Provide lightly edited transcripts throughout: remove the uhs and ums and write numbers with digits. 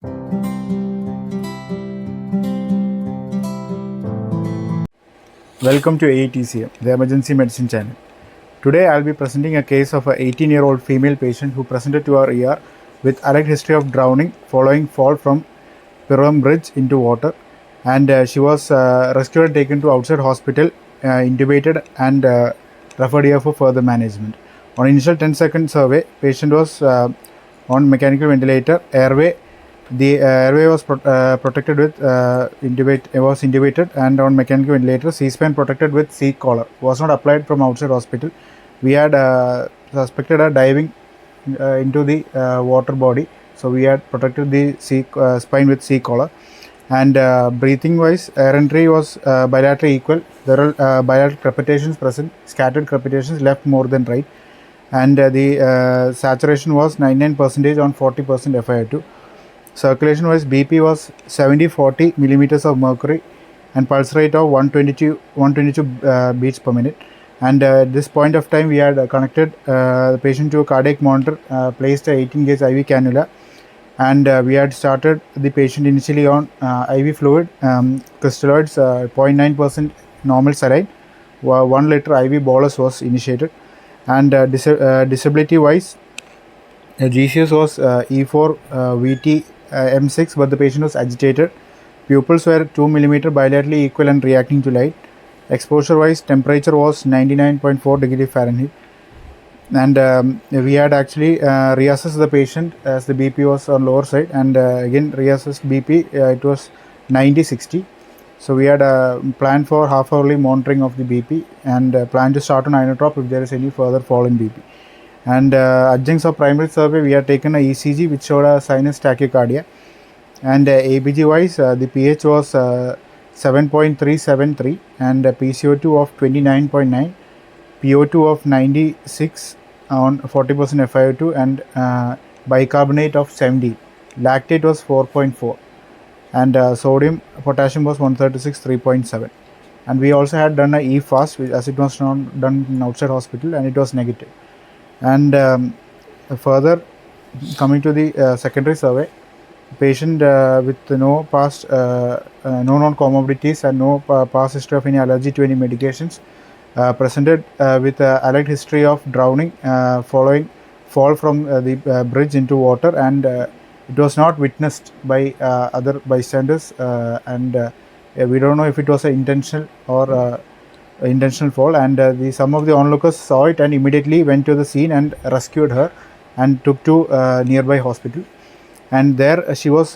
Welcome to AETCM, the Emergency Medicine Channel. Today I will be presenting a case of an 18-year-old female patient who presented to our ER with alleged history of drowning following fall from Pyram Bridge into water, and she was rescued and taken to outside hospital, intubated and referred here for further management. On initial 10-second survey, patient was on mechanical ventilator, airway. The airway was protected with intubated and on mechanical ventilator. C-span protected with C-collar. Was not applied from outside hospital. We had suspected a diving into the water body, so we had protected the spine with C-collar. And breathing wise, air entry was bilaterally equal. There are bilateral crepitations present, scattered crepitations left more than right, and the saturation was 99% on 40% FiO2. Circulation wise, BP was 70-40 millimeters of mercury and pulse rate of 122 beats per minute. And at this point of time, we had connected the patient to a cardiac monitor, placed a 18-gauge IV cannula, and we had started the patient initially on IV fluid, crystalloids, 0.9% normal saline, 1 liter IV bolus was initiated, and disability wise, GCS was E4 VT M6, but the patient was agitated. Pupils were 2 mm bilaterally equal and reacting to light. Exposure wise, temperature was 99.4 degrees Fahrenheit, and we had actually reassessed the patient as the BP was on lower side, and again reassessed BP, it was 90-60. So we had planned for half hourly monitoring of the BP and planned to start on inotrop if there is any further fall in BP. And adjuncts of primary survey, we had taken a ECG which showed a sinus tachycardia, and ABG wise, the pH was 7.373 and PCO2 of 29.9, PO2 of 96 on 40% FiO2, and bicarbonate of 70. Lactate was 4.4, and sodium potassium was 136 3.7. And we also had done a E-fast as it was not done in outside hospital, and it was negative. And further, coming to the secondary survey, patient with no past no known comorbidities and no past history of any allergy to any medications, presented with alleged history of drowning following fall from the bridge into water, and it was not witnessed by other bystanders, and we don't know if it was an intentional or intentional fall, and some of the onlookers saw it and immediately went to the scene and rescued her and took to nearby hospital, and there she was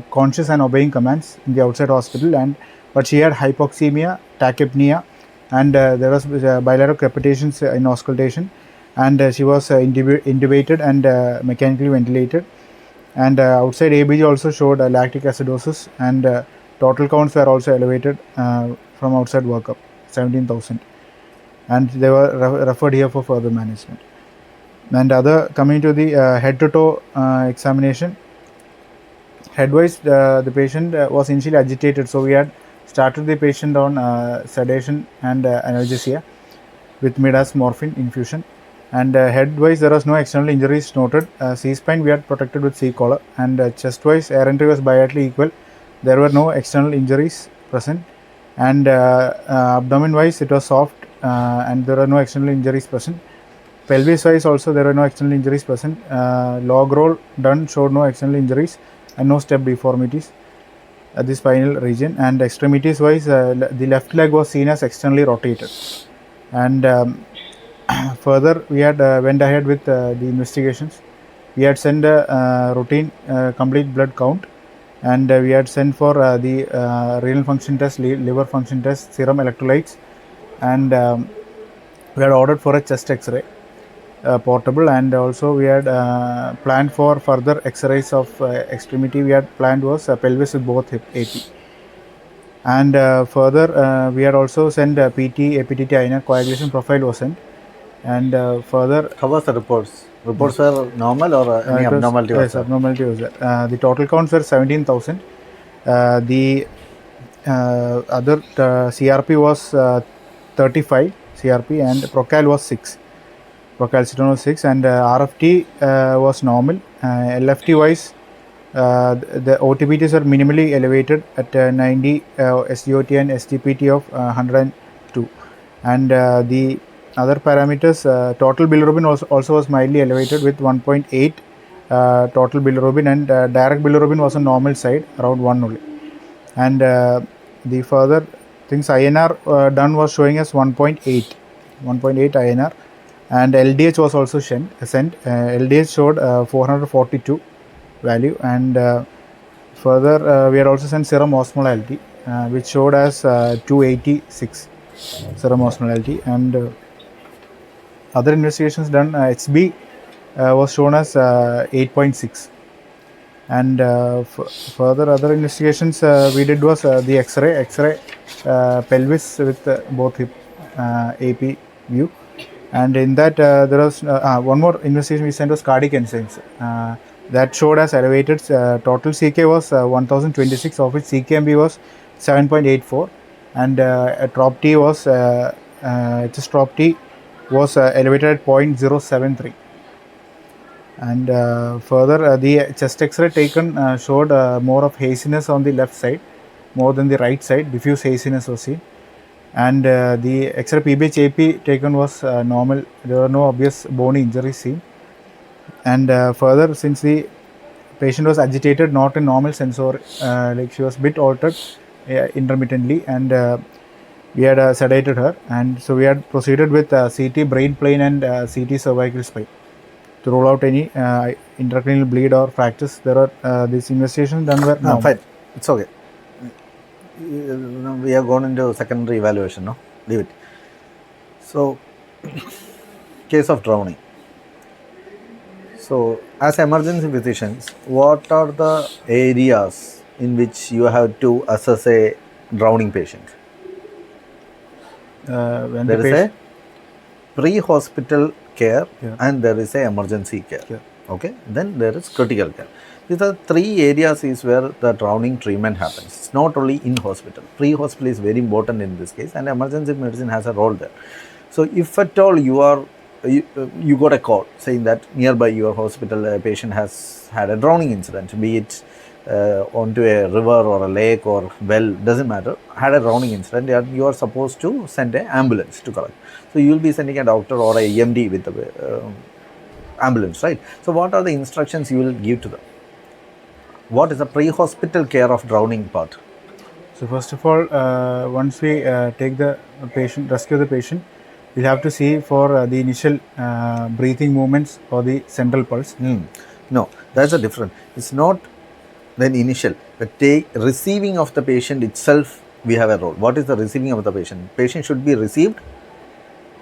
conscious and obeying commands in the outside hospital, but she had hypoxemia, tachypnea, and there was bilateral crepitations in auscultation, and she was intubated and mechanically ventilated, and outside ABG also showed lactic acidosis, and total counts were also elevated from outside workup, 17,000, and they were referred here for further management. And coming to the head to toe examination, headwise the patient was initially agitated, so we had started the patient on sedation and analgesia with midas morphine infusion, and headwise there was no external injuries noted. C-spine we had protected with C-collar, and chest-wise air entry was bilaterally equal. There were no external injuries present, and abdomen wise it was soft, and there are no external injuries present. Pelvis wise also there were no external injuries present. Log roll done showed no external injuries and no step deformities at the spinal region, and extremities wise the left leg was seen as externally rotated, and further we had went ahead with the investigations. We had sent a routine complete blood count, and we had sent for the renal function test, liver function test, serum electrolytes, and we had ordered for a chest x-ray portable, and also we had planned for further x-rays of extremity. We had planned was pelvis with both hip AP, and further we had also sent PT, APTT, INR coagulation profile was sent, and further. How was the reports? Reports were normal or any abnormality? Yes, abnormality was there. The total counts were 17,000. The other CRP was 35 CRP, and procal was 6. Procalcitonin was 6, and RFT was normal. LFT wise the OTPTs are minimally elevated at 90 SGOT and SGPT of 102. And the other parameters, total bilirubin also was mildly elevated with 1.8 total bilirubin, and direct bilirubin was on normal side, around 1 only. And the further things, INR done was showing us 1.8 INR, and LDH was also sent. LDH showed 442 value, and further we had also sent serum osmolality, which showed as 286 serum osmolality. And other investigations done, HB was shown as 8.6. And further other investigations we did was the X-ray pelvis with both hip AP view. And in that there was one more investigation we sent was cardiac enzymes. That showed as elevated. Total CK was 1026, of which CKMB was 7.84, and trop T was HS trop T was elevated at 0.073. And further the chest X-ray taken showed more of haziness on the left side more than the right side. Diffuse haziness was seen. And the X-ray PBH AP taken was normal. There were no obvious bony injuries seen. And further, since the patient was agitated, not in normal sensor, like she was bit altered intermittently, and we had sedated her, and so we had proceeded with CT brain plane and CT cervical spine to rule out any intracranial bleed or fractures. There are these investigations done were normal. Fine, it's okay. We have gone into secondary evaluation, no? Leave it. So, case of drowning. So, as emergency physicians, what are the areas in which you have to assess a drowning patient? When there the is a pre-hospital care, Yeah. and there is a emergency care. Yeah. Okay, then there is critical care. These are three areas is where the drowning treatment happens. It's not only in hospital. Pre-hospital is very important in this case, and emergency medicine has a role there. So if at all you got a call saying that nearby your hospital a patient has had a drowning incident, be it onto a river or a lake or well, doesn't matter, had a drowning incident, and you are supposed to send an ambulance to collect. So you will be sending a doctor or a EMD with the ambulance, right? So what are the instructions you will give to them? What is the pre-hospital care of drowning part? So first of all, once we take the patient, rescue the patient, we'll have to see for the initial breathing movements or the central pulse. No, that's a different. It's not then initial. The receiving of the patient itself, we have a role. What is the receiving of the patient? Patient should be received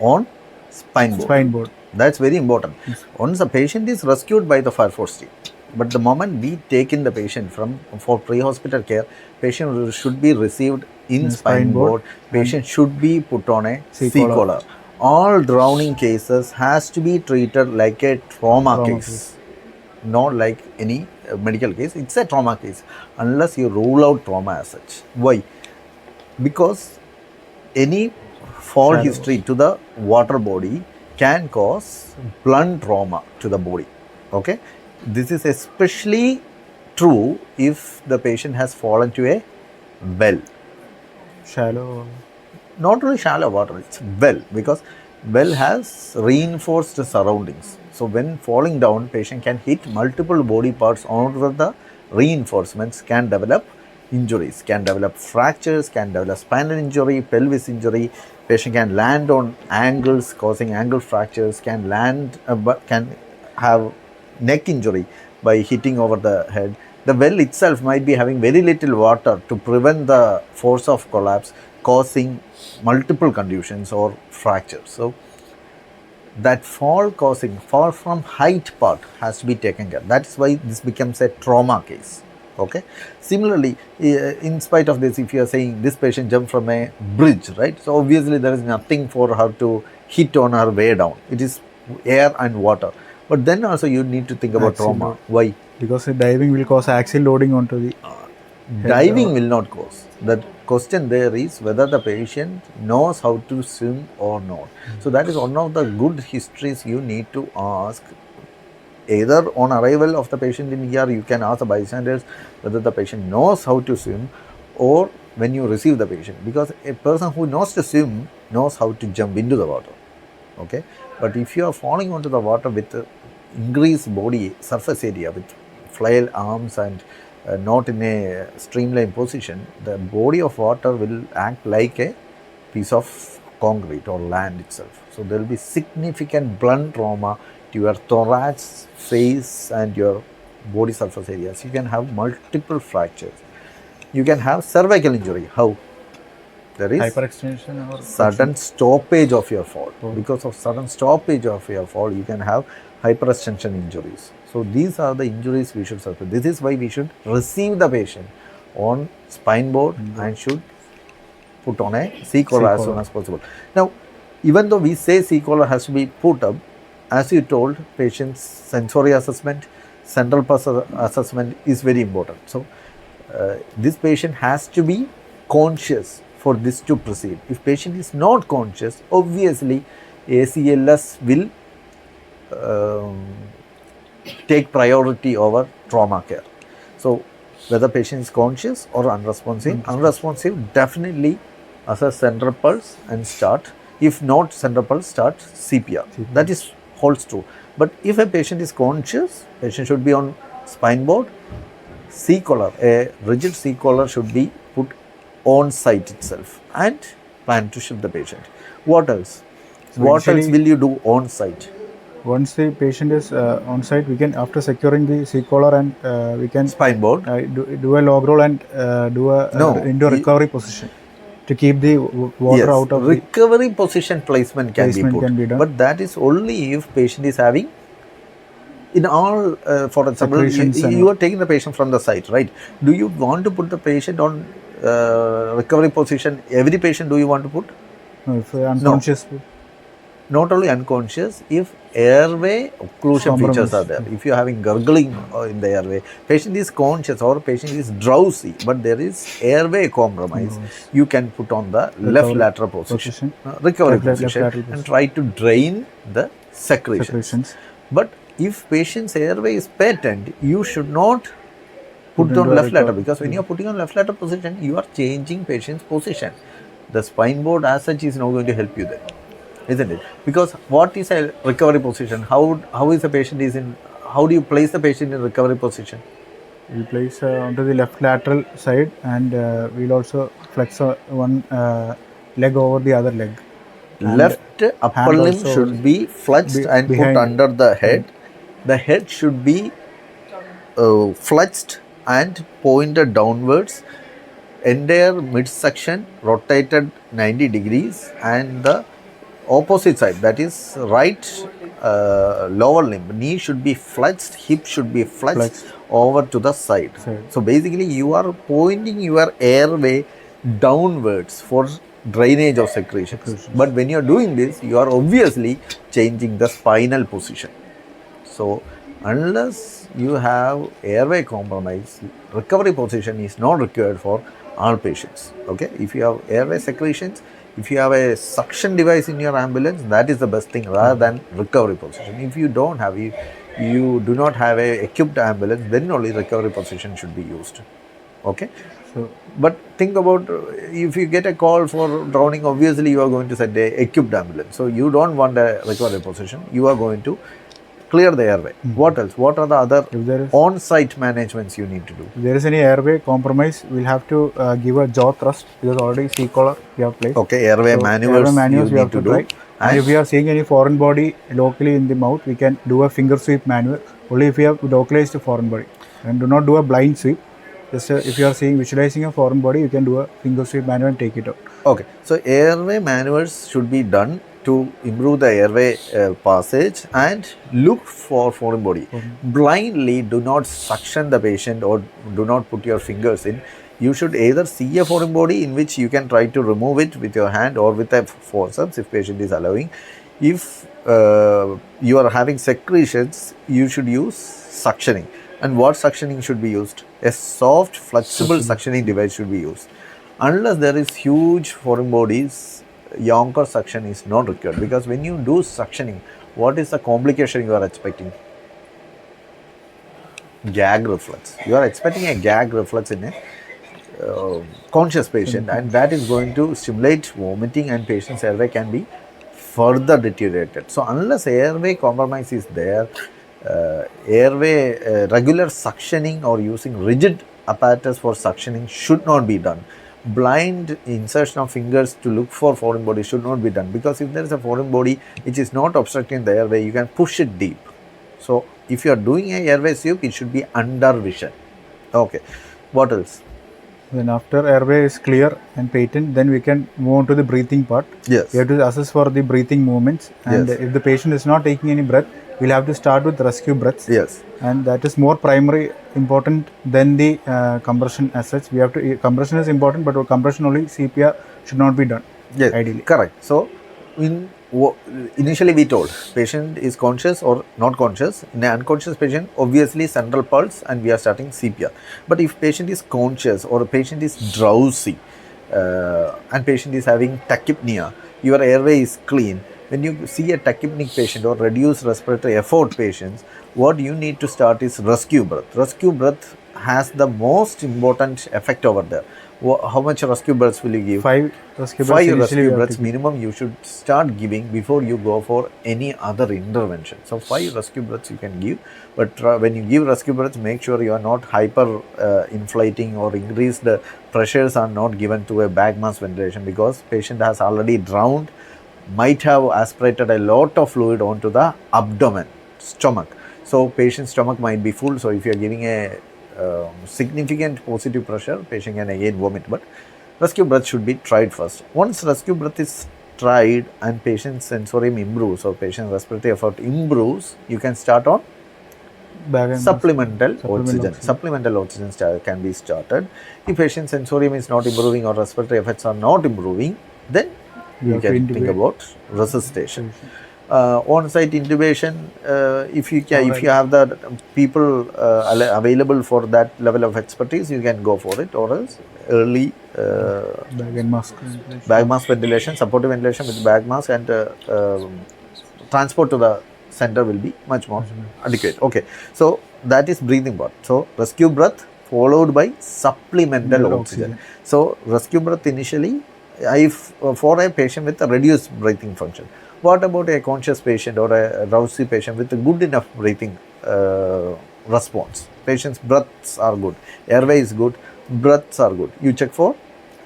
on spine board. That's very important. Yes. Once the patient is rescued by the fire force team, but the moment we take in the patient for pre-hospital care, patient should be received in spine board. Patient should be put on a C-collar. All drowning cases has to be treated like a trauma case, not like any medical case. It's a trauma case unless you rule out trauma as such. Why? Because any fall history to the water body can cause blunt trauma to the body. Okay, this is especially true if the patient has fallen to a well. Shallow. Not really shallow water, it's well, because well has reinforced surroundings. So when falling down, patient can hit multiple body parts over the reinforcements, can develop injuries, can develop fractures, can develop spinal injury, pelvis injury. Patient can land on angles causing angle fractures, can have neck injury by hitting over the head. The well itself might be having very little water to prevent the force of collapse, causing multiple contusions or fractures. So that fall from height part has to be taken care. That's why this becomes a trauma case. Okay. Similarly, in spite of this, if you are saying this patient jumped from a bridge, right? So obviously there is nothing for her to hit on her way down. It is air and water. But then also you need to think about trauma. Load. Why? Because diving will cause axial loading onto the diving will not cause. The question there is whether the patient knows how to swim or not. So that is one of the good histories you need to ask either on arrival of the patient in ER, you can ask the bystanders whether the patient knows how to swim, or when you receive the patient, because a person who knows to swim knows how to jump into the water. Okay, but if you are falling onto the water with increased body surface area, with flail arms and not in a streamlined position, the body of water will act like a piece of concrete or land itself. So there will be significant blunt trauma to your thorax, face and your body surface areas. You can have multiple fractures. You can have cervical injury. How? There is hyperextension or sudden stoppage of your fall. Because of sudden stoppage of your fall, you can have hyperextension injuries. So these are the injuries we should suffer. This is why we should receive the patient on spine board and should put on a C-collar as soon as possible. Now, even though we say C-collar has to be put up, as you told, patient's sensory assessment, central pulse assessment is very important. So this patient has to be conscious for this to proceed. If patient is not conscious, obviously ACLS will take priority over trauma care. So whether patient is conscious or unresponsive, definitely assess central pulse and start. If not central pulse, start CPR. That is holds true. But if a patient is conscious, patient should be on spine board. C-collar, a rigid C-collar should be put on site itself and plan to shift the patient. What else? So what else will you do on site? Once the patient is on site, we can, after securing the C-collar, and we can spine board, do a log roll and do a into a recovery position to keep the water out of recovery position placement can be put, but that is only if patient is having, in all, for example, you are taking the patient from the site, right? Do you want to put the patient on recovery position? Every patient do you want to put? No, if unconscious. No. Not only unconscious, if airway occlusion features are there, if you are having gurgling in the airway, patient is conscious or patient is drowsy, but there is airway compromise, you can put on the left lateral position, recovery position, and try to drain the secretions. But if patient's airway is patent, you should not put on left lateral, because when you are putting on left lateral position, you are changing patient's position. The spine board as such is not going to help you there, isn't it? Because what is a recovery position? How is the patient is in? How do you place the patient in recovery position? We place onto the left lateral side, and we'll also flex one leg over the other leg. And left upper limb should be flexed and put under the head. The head should be flexed and pointed downwards. Entire midsection rotated 90 degrees, and the opposite side, that is right lower limb, knee should be flexed, hip should be flexed over to the side. So basically you are pointing your airway downwards for drainage of secretions. But when you are doing this, you are obviously changing the spinal position. So unless you have airway compromise, recovery position is not required for all patients. Okay, if you have airway secretions, if you have a suction device in your ambulance, that is the best thing rather than recovery position. If you don't have, you do not have a equipped ambulance, then only recovery position should be used. Okay. So, but think about, if you get a call for drowning, obviously you are going to send a equipped ambulance. So you don't want a recovery position. You are going to clear the airway. What else? What are the other on-site managements you need to do? If there is any airway compromise, we'll have to give a jaw thrust, because already C-collar we have placed. Okay, airway maneuvers we have to try. And if we are seeing any foreign body locally in the mouth, we can do a finger sweep maneuver only if we have localized foreign body. And do not do a blind sweep. Just if you are visualizing a foreign body, you can do a finger sweep maneuver and take it out. Okay, so airway maneuvers should be done to improve the airway passage and look for foreign body. Blindly do not suction the patient or do not put your fingers in. You should either see a foreign body in which you can try to remove it with your hand or with a forceps if patient is allowing. If you are having secretions, you should use suctioning. And what suctioning should be used? A soft flexible suctioning device should be used. Unless there is huge foreign bodies, Yonker suction is not required, because when you do suctioning, what is the complication you are expecting? gag reflex. You are expecting a gag reflex in a conscious patient, and that is going to stimulate vomiting, and patient's airway can be further deteriorated. So unless airway compromise is there, regular suctioning or using rigid apparatus for suctioning should not be done. Blind insertion of fingers to look for foreign body should not be done, because if there is a foreign body which is not obstructing the airway, you can push it deep. So if you are doing a airway sweep, it should be under vision. Okay, what else? Then after airway is clear and patent, then we can move on to the breathing part. Yes. We have to assess for the breathing movements, and Yes. if the patient is not taking any breath, we'll have to start with rescue breaths. Yes. And that is more primary important than the compression as such. We have to, compression is important, but compression only, CPR should not be done. Yes, ideally. correct. So initially we told patient is conscious or not conscious. In an unconscious patient, obviously central pulse, and we are starting CPR. But if patient is conscious or a patient is drowsy and patient is having tachypnea, your airway is clean. When you see a tachypnic patient or reduced respiratory effort patients, what you need to start is rescue breath. Rescue breath has the most important effect over there. How much rescue breaths will you give? 5 rescue breaths. 5 rescue breaths minimum you should start giving before you go for any other intervention. So 5 rescue breaths you can give, but when you give rescue breaths, make sure you are not hyper inflating or increased pressures are not given to a bag mask ventilation, because patient has already drowned, might have aspirated a lot of fluid onto the abdomen, stomach. So patient's stomach might be full. So if you are giving a significant positive pressure, patient can again vomit. But rescue breath should be tried first. Once rescue breath is tried and patient's sensorium improves or patient respiratory effort improves, you can start on supplemental oxygen. Supplemental oxygen can be started. If patient sensorium is not improving or respiratory effects are not improving, then you can think about resuscitation. On-site intubation, if you have the people available for that level of expertise, you can go for it, or else early bag mask ventilation, supportive ventilation with bag mask, and transport to the center will be much more adequate. Okay, so that is breathing part. So rescue breath followed by supplemental oxygen. So rescue breath initially, if for a patient with a reduced breathing function. What about a conscious patient or a drowsy patient with a good enough breathing response? Patient's breaths are good, airway is good, breaths are good. You check for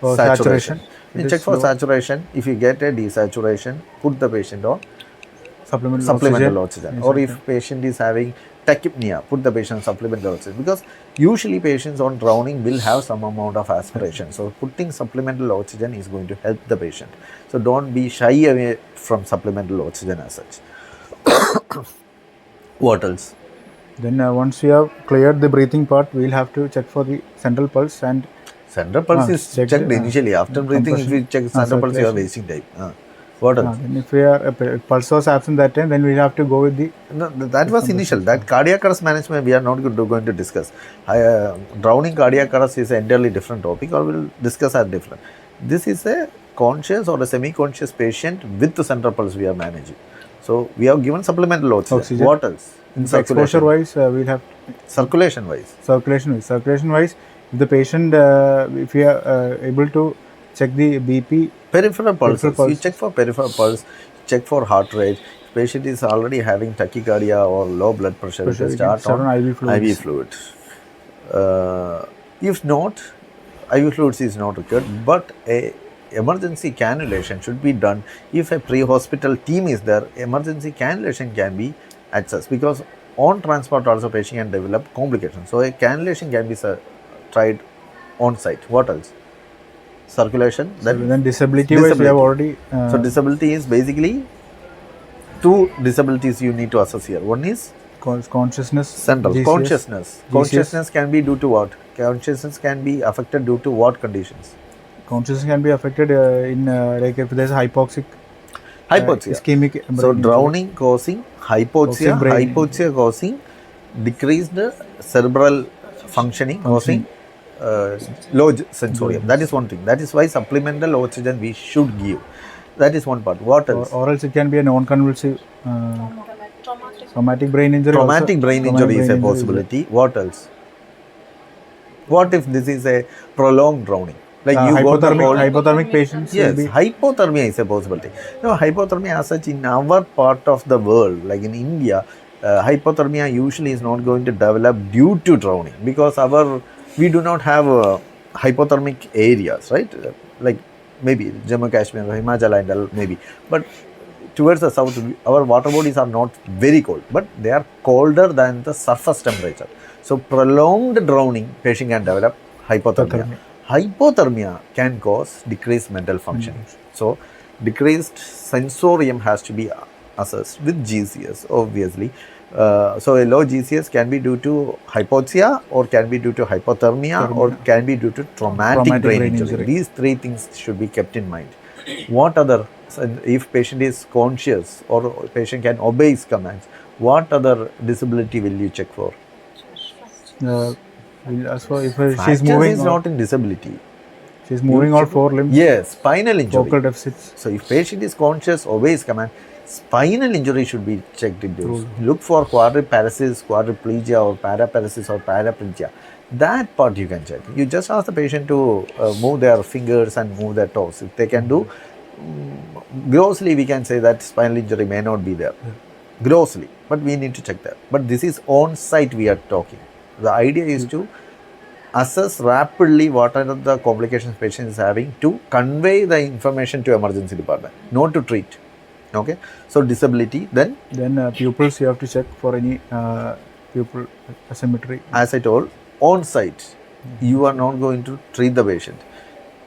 saturation. You check for saturation. If you get a desaturation, put the patient on supplemental oxygen. Or if patient is having tachypnea, put the patient on supplemental oxygen, because usually patients on drowning will have some amount of aspiration. So putting supplemental oxygen is going to help the patient. So don't be shy away from supplemental oxygen as such. What else? Then once we have cleared the breathing part, we will have to check for the central pulse. And central pulse is checked initially. After breathing, if you check central pulse, you are wasting time. What else? Then if we are pulse was absent that time, then we have to go with the. No, that was initial. That cardiac arrest management we are not going to discuss. Drowning cardiac arrest is an entirely different topic, or we'll discuss as different. This is a conscious or a semi-conscious patient with the central pulse we are managing. So we have given supplemental oxygen. What else? In exposure wise, we'll have circulation wise. Circulation wise, if the patient, if we are able to check the BP. Peripheral pulses. You check for peripheral pulse, check for heart rate. If patient is already having tachycardia or low blood pressure, you can start on IV fluid. If not, IV fluids is not required, but a emergency cannulation should be done. If a pre-hospital team is there, emergency cannulation can be accessed, because on transport also patient can develop complications. So a cannulation can be tried on site. What else? Circulation. Then disability wise we have already. So disability is basically 2 disabilities you need to assess here. One is consciousness. Central GCS. Consciousness. GCS. Consciousness can be due to what? Consciousness can be affected due to what conditions? Consciousness can be affected in like if there is hypoxic. Ischemic. So drowning causing hypoxia. Hypoxia causing decreased cerebral functioning, causing low sensorium. That is one thing. That is why supplemental oxygen we should give. That is one part. What else? Or else it can be a non-convulsive. Traumatic brain injury. Traumatic also, brain traumatic injury is brain a possibility. What else? What if this is a prolonged drowning? Like you got the cold. hypothermic patients will Yes, be hypothermia is a possibility. No, hypothermia as such in our part of the world, like in India, hypothermia usually is not going to develop due to drowning because we do not have hypothermic areas, right? Like maybe Jammu Kashmir, Himachal and all, maybe. But towards the south, our water bodies are not very cold, but they are colder than the surface temperature. So prolonged drowning, patient can develop hypothermia. Hypothermia can cause decreased mental function. So decreased sensorium has to be assessed with GCS, obviously. So a low GCS can be due to hypoxia, or can be due to hypothermia, or can be due to traumatic brain injury. These three things should be kept in mind. What other, if patient is conscious or patient can obey his commands, what other disability will you check for? So if she's Fractures moving, is not in disability. She's moving all four limbs. Yes, spinal injury. Focal deficits. So if patient is conscious, obeys command, spinal injury should be checked into. Look for quadriparesis, quadriplegia, or paraparesis, or paraplegia. That part you can check. You just ask the patient to move their fingers and move their toes. If they can do, grossly we can say that spinal injury may not be there. Grossly, but we need to check that. But this is on site we are talking. The idea is to assess rapidly what are the complications patient is having, to convey the information to emergency department, not to treat. Okay, so disability, then pupils you have to check for any pupil asymmetry. As I told, on site you are not going to treat the patient.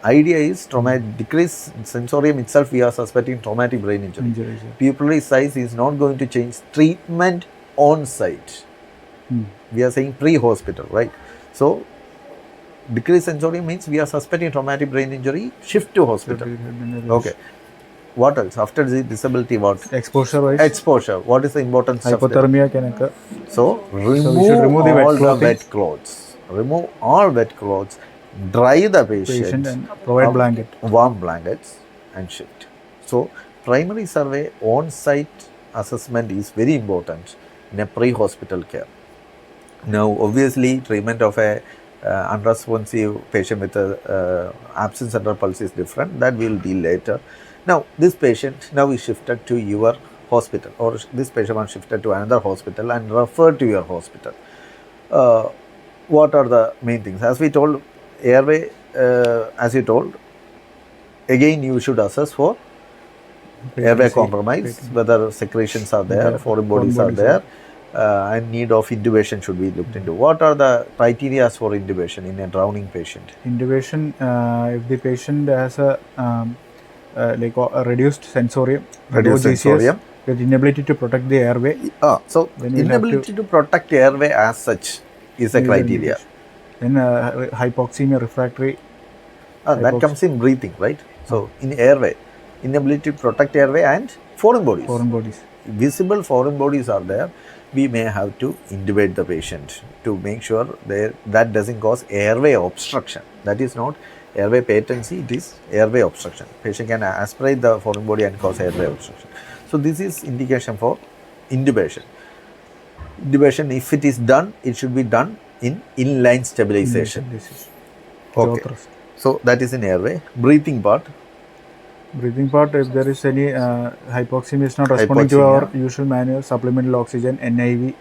Idea is decrease sensorium itself, we are suspecting traumatic brain injury. Pupillary size is not going to change. Treatment on site. We are saying pre-hospital, right? So decrease sensorium means we are suspecting traumatic brain injury, shift to hospital. Okay. What else? After the disability, what? Exposure wise. Exposure. What is the importance of hypothermia can occur. So remove all the wet clothes. Remove all wet clothes. Dry the patient and provide blanket. Warm blankets and shift. So primary survey on-site assessment is very important in a pre-hospital care. Now obviously treatment of a unresponsive patient with a absent central pulse is different. That we will deal later. Now this patient now is shifted to your hospital, or this patient was shifted to another hospital and referred to your hospital. What are the main things? As we told, airway, as you told, again you should assess for airway compromise, whether secretions are there, foreign bodies are there, and need of intubation should be looked into. What are the criteria for intubation in a drowning patient? Intubation, if the patient has a reduced sensorium, GCS, with inability to protect the airway. So inability to protect airway as such is a criteria. Then hypoxemia refractory. That comes in breathing, right? So in airway, inability to protect airway and foreign bodies. Foreign bodies. Visible foreign bodies are there. We may have to intubate the patient to make sure that doesn't cause airway obstruction. That is not airway patency, it is airway obstruction. Patient can aspirate the foreign body and cause airway obstruction. So this is indication for intubation. Intubation, if it is done, it should be done in inline stabilization. Okay. So that is in airway. Breathing part. Breathing part, if there is any hypoxemia is not responding to our usual manual, supplemental oxygen, NIV.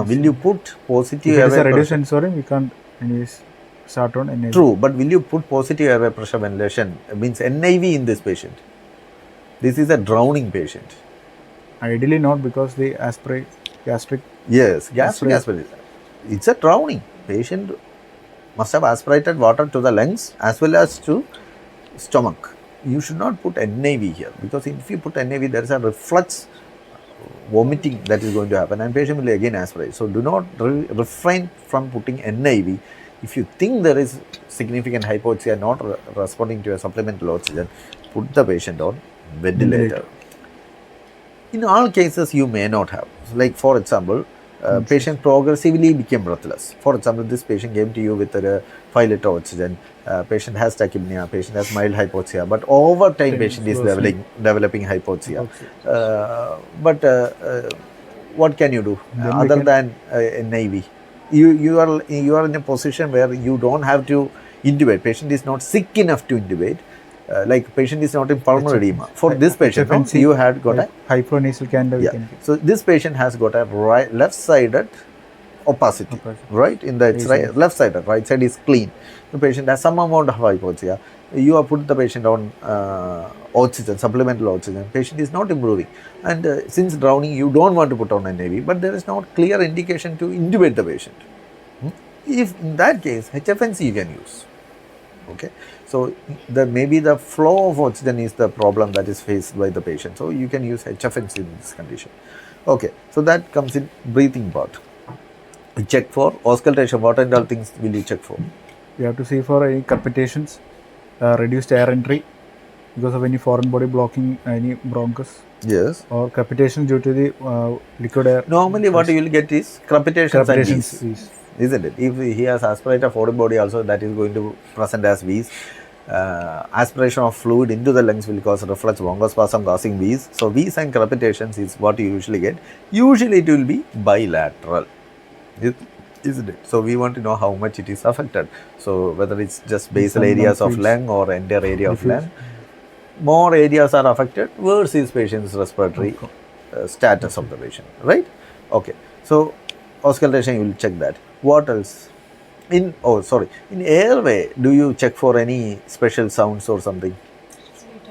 Will you put positive airway pressure? If it is a reduced sensorium, we can't anyways start on NIV. True, but will you put positive airway pressure ventilation? Means NIV in this patient. This is a drowning patient. Ideally not, because they aspirate gastric. Yes, gastric aspirate. It's a drowning. Patient must have aspirated water to the lungs as well as to stomach. You should not put NIV here, because if you put NIV, there is a reflux vomiting that is going to happen and patient will again aspirate. So do not refrain from putting NIV. If you think there is significant hypoxia not responding to a supplemental oxygen, put the patient on ventilator. In all cases, you may not have. Like for example, patient progressively became breathless. For example, this patient came to you with a 5 liter oxygen. Patient has tachypnea, patient has mild hypoxia, but over time patient is developing hypoxia. But what can you do other than NIV? You are in a position where you don't have to intubate. Patient is not sick enough to intubate. Like patient is not in pulmonary edema. For this patient, no, you had got a hypronasal candle. Yeah. So this patient has got a left-sided opacity, right? In the left side, right side is clean. The patient has some amount of hypoxia. You have put the patient on oxygen, supplemental oxygen. Patient is not improving, and since drowning, you don't want to put on an NAV, but there is not clear indication to intubate the patient. If in that case, HFNC you can use. Okay, so maybe the flow of oxygen is the problem that is faced by the patient. So you can use HFNC in this condition. Okay, so that comes in breathing part. You check for auscultation. What and all things will you check for? You have to see for any crepitations, reduced air entry because of any foreign body blocking any bronchus. Yes. Or crepitation due to the liquid air. Normally, what you will get is crepitations and wheeze. Isn't it? If he has aspirated foreign body also, that is going to present as wheeze. Aspiration of fluid into the lungs will cause reflex bronchospasm causing wheeze. So wheeze and crepitations is what you usually get. Usually it will be bilateral. Isn't it? So we want to know how much it is affected. So whether it's just basal areas of lung or entire area of lung. More areas are affected, worse is patient's respiratory status of the patient, right? Okay. So auscultation, you will check that. What else? In airway, do you check for any special sounds or something?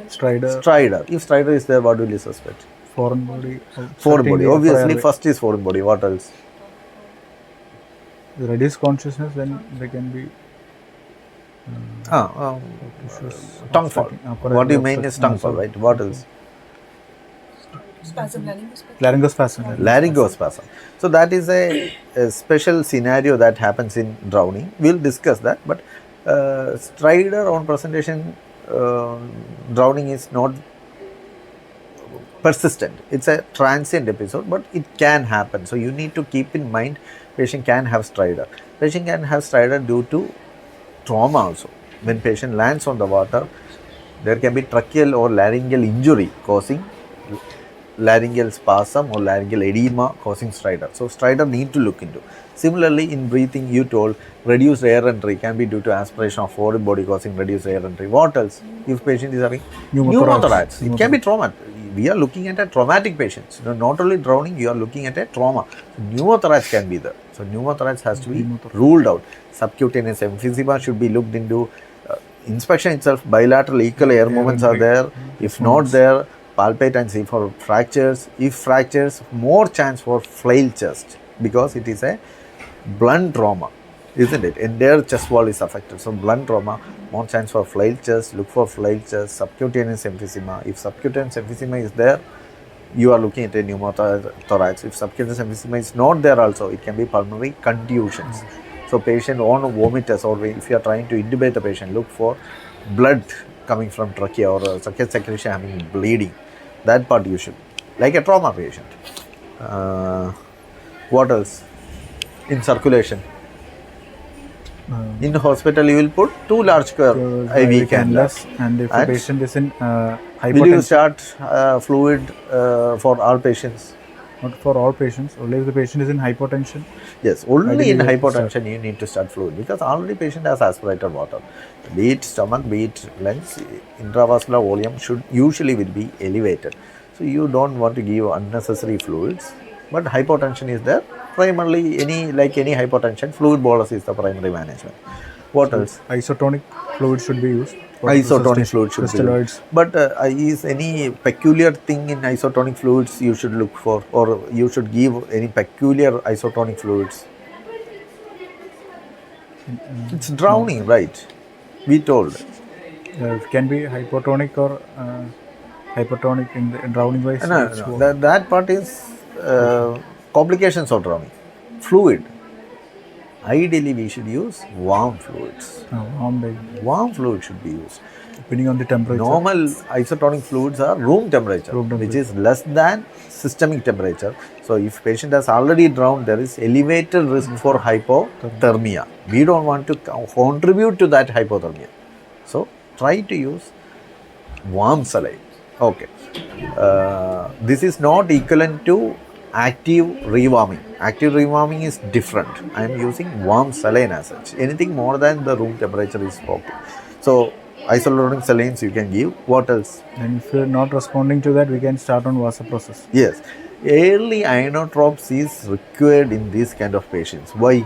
Stridor. If stridor is there, what will you suspect? Foreign body. Foreign body. Obviously, first is foreign body. What else? Reduced consciousness, then there can be tongue fall. What do you mean is tongue fall, right? What else? Spasm, laryngospasm. So that is a special scenario that happens in drowning. We'll discuss that. But stridor on presentation, drowning is not persistent. It's a transient episode, but it can happen. So you need to keep in mind, patient can have stridor. Patient can have stridor due to trauma also. When patient lands on the water, there can be tracheal or laryngeal injury causing laryngeal spasm or laryngeal edema causing stridor. So stridor need to look into. Similarly, in breathing, you told reduced air entry can be due to aspiration of foreign body causing reduced air entry. What else? If patient is having pneumothorax, it can be trauma. We are looking at a traumatic patient. Not only drowning, you are looking at a trauma. So pneumothorax can be there. So pneumothorax has to be ruled out. Subcutaneous emphysema should be looked into. Inspection itself, bilateral equal air movements are there. If not there, palpate and see for fractures. If fractures, more chance for flail chest because it is a blunt trauma, isn't it? Entire chest wall is affected. So blunt trauma, more chance for flail chest. Look for flail chest. Subcutaneous emphysema. If subcutaneous emphysema is there, you are looking at a pneumothorax. If subcutaneous emphysema is not there also, it can be pulmonary contusions. So patient on vomiters, or if you are trying to intubate the patient, look for blood coming from trachea or trachea secretion having bleeding. That part you should, like a trauma patient. What else? In circulation. In hospital, you will put 2 large curve IV cannulas. And if the patient is in hypotension. Will you start fluid for all patients? Not for all patients, only if the patient is in hypotension. Yes, only in hypotension you need to start fluid because already patient has aspirated water. Be it stomach, be it lungs, intravascular volume should usually will be elevated. So you don't want to give unnecessary fluids, but hypotension is there. Primarily, any hypotension, fluid bolus is the primary management. What else? Isotonic fluid should be used. Isotonic fluid should be used. But is any peculiar thing in isotonic fluids you should look for, or you should give any peculiar isotonic fluids? It's drowning, right? We told. It can be hypotonic or hypotonic in the drowning wise. No. That part is complications of drowning. Fluid. Ideally, we should use warm fluids. Warm fluid should be used. Depending on the temperature. Normal isotonic fluids are room temperature, which is less than systemic temperature. So, if patient has already drowned, there is elevated risk for hypothermia. We don't want to contribute to that hypothermia. So, try to use warm saline. Okay. This is not equivalent to active rewarming. Active rewarming is different. I am using warm saline as such. Anything more than the room temperature is okay. So isotonic salines you can give. What else? And if you're not responding to that, we can start on vasopressin. Yes, early inotropes is required in these kind of patients. Why?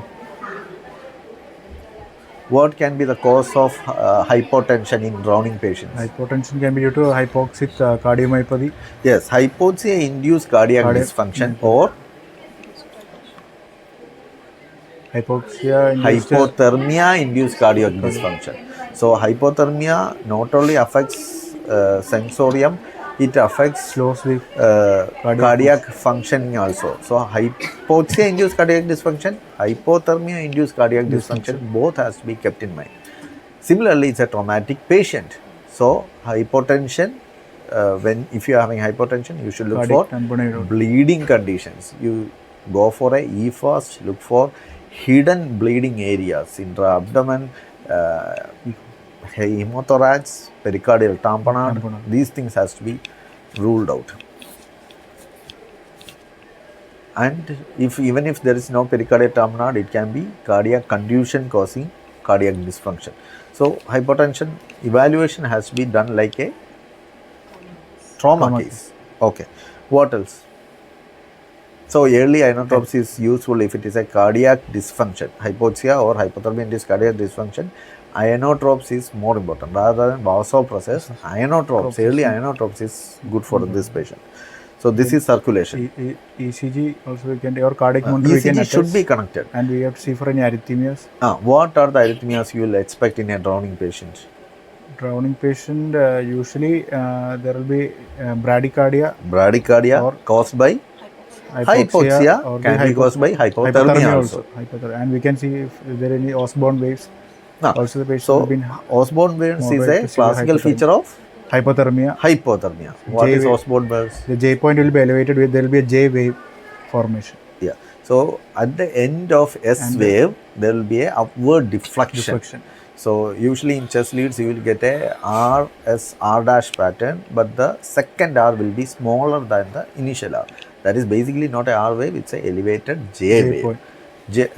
What can be the cause of hypotension in drowning patients? Hypotension can be due to hypoxic cardiomyopathy. Yes, hypoxia-induced cardiac dysfunction or hypothermia-induced cardiac dysfunction. So hypothermia not only affects sensorium, it affects slows the cardiac functioning also. So hypoxia-induced cardiac dysfunction, hypothermia-induced cardiac dysfunction, both has to be kept in mind. Similarly, it's a traumatic patient. So hypotension, if you are having hypotension, you should look for bleeding conditions. You go for a EFAST, look for hidden bleeding areas, intra-abdomen, hemothorax, pericardial tamponade. These things has to be ruled out. And even if there is no pericardial tamponade, it can be cardiac contusion causing cardiac dysfunction. So hypotension evaluation has to be done like a trauma case. Okay. What else? So early inotropes is useful if it is a cardiac dysfunction, hypoxia or hypothermia-induced cardiac dysfunction. Inotropes is more important rather than vasopressors. Inotropes, early inotropes is good for this patient. So this is circulation. ECG also we can, or cardiac monitor we can ECG attach, should be connected. And we have to see for any arrhythmias. What are the arrhythmias you will expect in a drowning patient? Drowning patient, usually there will be bradycardia. Bradycardia or caused by hypoxia or can be caused by hypothermia also. And we can see if there are any Osborne waves. Also the patient so Osborne waves is a classical feature of hypothermia. What is Osborne waves? The J point will be elevated with, there will be a J wave formation. Yeah. So at the end of S wave, there will be a upward deflection. So usually in chest leads you will get a R dash pattern, but the second R will be smaller than the initial R. That is basically not a R wave, it's a elevated J wave. J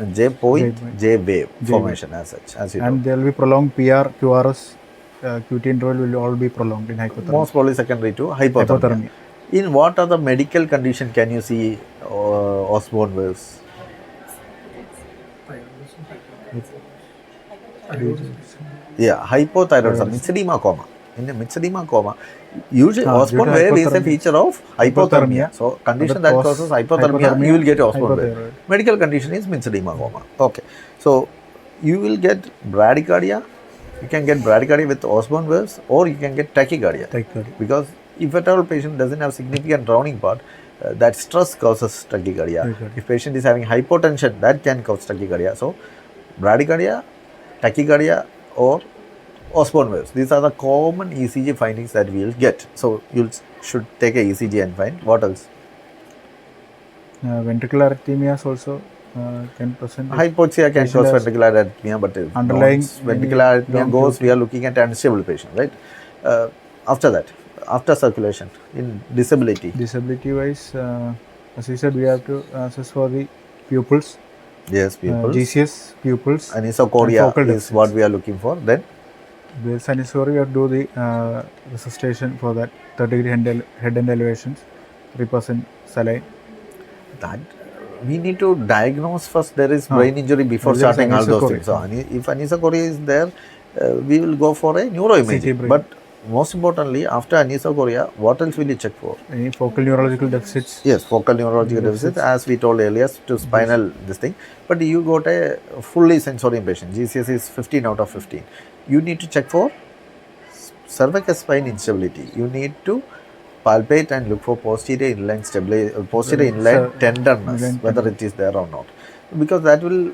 wave formation as such. And there will be prolonged PR, QRS, QT interval will all be prolonged in hypothermia. Most probably secondary to hypothermia. In what other medical condition can you see Osborne waves? Yeah, hypothyroidism, myxedema coma. In a myxedema coma, usually Osborne wave is a feature of hypothermia. So condition that causes hypothermia, you will get Osborne wave. Medical condition is myxedema coma. Okay. So you will get bradycardia. You can get bradycardia with Osborne waves, or you can get tachycardia. Because if at all patient doesn't have significant drowning part, that stress causes tachycardia. If patient is having hypotension, that can cause tachycardia. So bradycardia, tachycardia, or Osborne waves. These are the common ECG findings that we will get. So you should take a ECG and find. What else? Ventricular arrhythmias also can present. Hypoxia can cause ventricular arrhythmia, but underlying ventricular arrhythmia goes, we are looking at unstable patient, right? After that, after circulation, in disability. Disability wise, as we said, we have to assess for the pupils. Yes, pupils. GCS pupils. Anisocoria is what we are looking for. Then the anisocori, we have to do the resuscitation for that 30-degree head end elevations, 3% saline. That we need to diagnose first there is brain injury before starting all those things. So if anisocoria is there, we will go for a neuroimaging. But most importantly, after anisocoria, what else will you check for? Any focal neurological deficits? Yes, focal neurological deficits, as we told earlier, to spinal this thing. But you got a fully sensorium patient. GCS is 15 out of 15. You need to check for cervical spine instability. You need to palpate and look for posterior inline tenderness, whether it is there or not. Because that will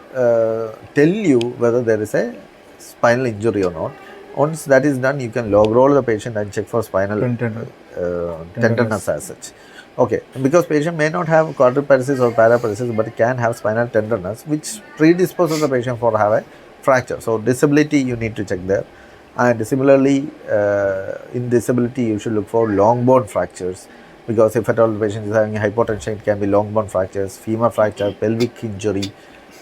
tell you whether there is a spinal injury or not. Once that is done, you can log roll the patient and check for spinal tenderness as such. Okay, because patient may not have quadriparesis or paraparesis, but can have spinal tenderness, which predisposes the patient for have a fracture. So disability you need to check there. And similarly, in disability you should look for long bone fractures, because if at all the patient is having hypotension, it can be long bone fractures, femur fracture, pelvic injury,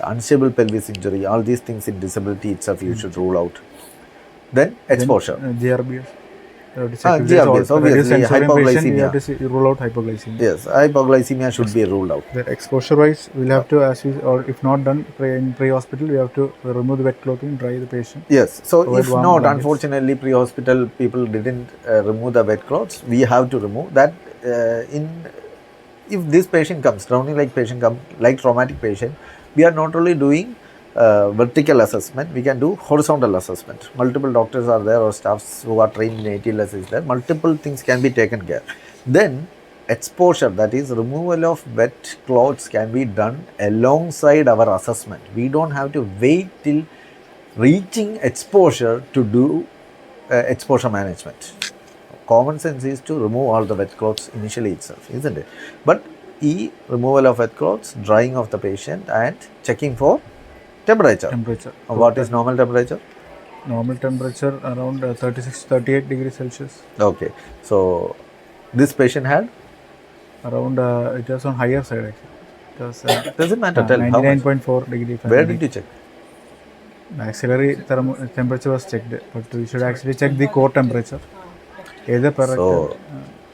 unstable pelvis injury, all these things in disability itself you should rule out. Then exposure. GRBS. You have to check if there is GRBS, reduced obviously, sensorium patient, you have hypoglycemia. to rule out hypoglycemia. Yes, hypoglycemia should be ruled out. The exposure wise, we'll have to, as we, or if not done in pre-hospital, we have to remove the wet clothing, dry the patient. Yes, so Provide if warm not, blankets. unfortunately, pre-hospital people didn't remove the wet clothes, we have to remove that. If this patient comes, drowning like patient comes, like traumatic patient, we are not only doing vertical assessment, we can do horizontal assessment. Multiple doctors are there or staffs who are trained in ATLS is there. Multiple things can be taken care. Then exposure, that is removal of wet clothes, can be done alongside our assessment. We don't have to wait till reaching exposure to do exposure management. Common sense is to remove all the wet clothes initially itself, isn't it? But removal of wet clothes, drying of the patient, and checking for temperature. What is normal temperature? Normal temperature around 36 to 38 degrees Celsius. Okay, so this patient had around it was on higher side actually. It was doesn't matter. Tell how much. 99.4 degree Fahrenheit. Where did you check? Axillary temperature was checked, but we should actually check the core temperature. Either per So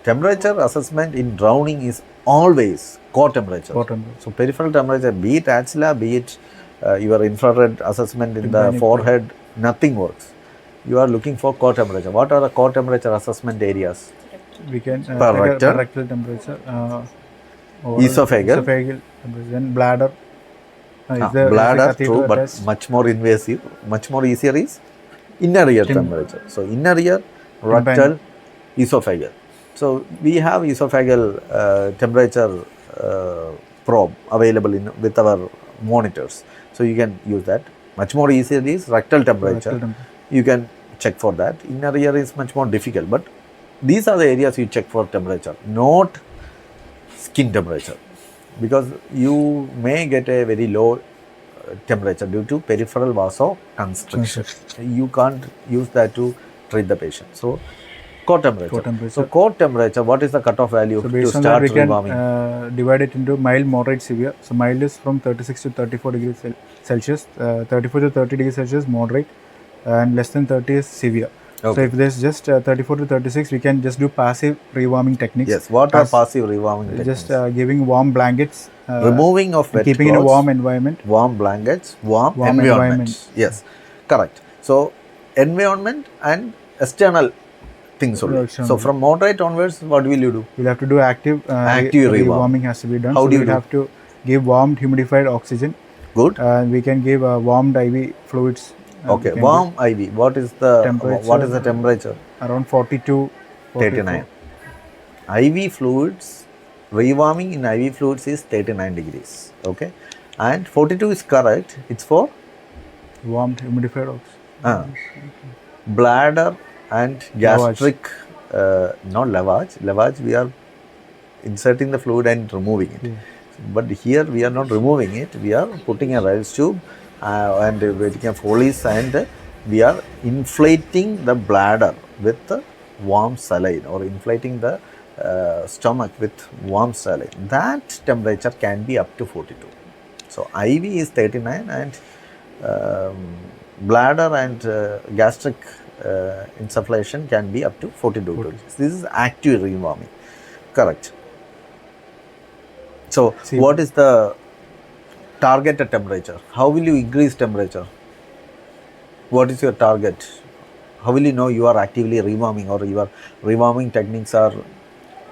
temperature assessment in drowning is always core temperature. So peripheral temperature, be it axilla, be it your infrared assessment in the forehead, nothing works. You are looking for core temperature. What are the core temperature assessment areas? We can rectal temperature, esophageal temperature, then bladder. Bladder, true, but much more invasive, much more easier is inner ear temperature. So inner ear, rectal, esophageal. So we have esophageal temperature probe available with our monitors. So you can use that. Much more easier is rectal temperature. You can check for that. Inner ear is much more difficult, but these are the areas you check for temperature, not skin temperature, because you may get a very low temperature due to peripheral vasoconstriction. You can't use that to treat the patient. So core temperature. So core temperature, what is the cutoff value to start rewarming? Divide it into mild, moderate, severe. So mild is from 36 to 34 degrees Celsius, 34 to 30 degrees Celsius moderate, and less than 30 is severe. Okay. So if there's just 34 to 36, we can just do passive rewarming techniques. Yes, what are passive rewarming techniques? Just giving warm blankets. Removing of wet keeping clothes, in a warm environment. Warm blankets, warm environment. Yes, correct. So environment and external things only. So from moderate onwards, what will you do? We'll have to do active rewarming has to be done. How do you do? Have to give warmed humidified oxygen. Good. We can give warmed IV fluids. Okay, warm IV. What is the temperature? Around 42, 39. IV fluids, rewarming in IV fluids is 39 degrees. Okay, and 42 is correct. It's for warmed humidified oxygen. Bladder and gastric, not lavage. Lavage we are inserting the fluid and removing it. But here we are not removing it. We are putting a Ryle's tube and taking a Foley's, and we are inflating the bladder with warm saline, or inflating the stomach with warm saline. That temperature can be up to 42. So IV is 39, and bladder and gastric insufflation can be up to 42 degrees. This is active rewarming. Correct. So what is the targeted temperature? How will you increase temperature? What is your target? How will you know you are actively rewarming, or your rewarming techniques are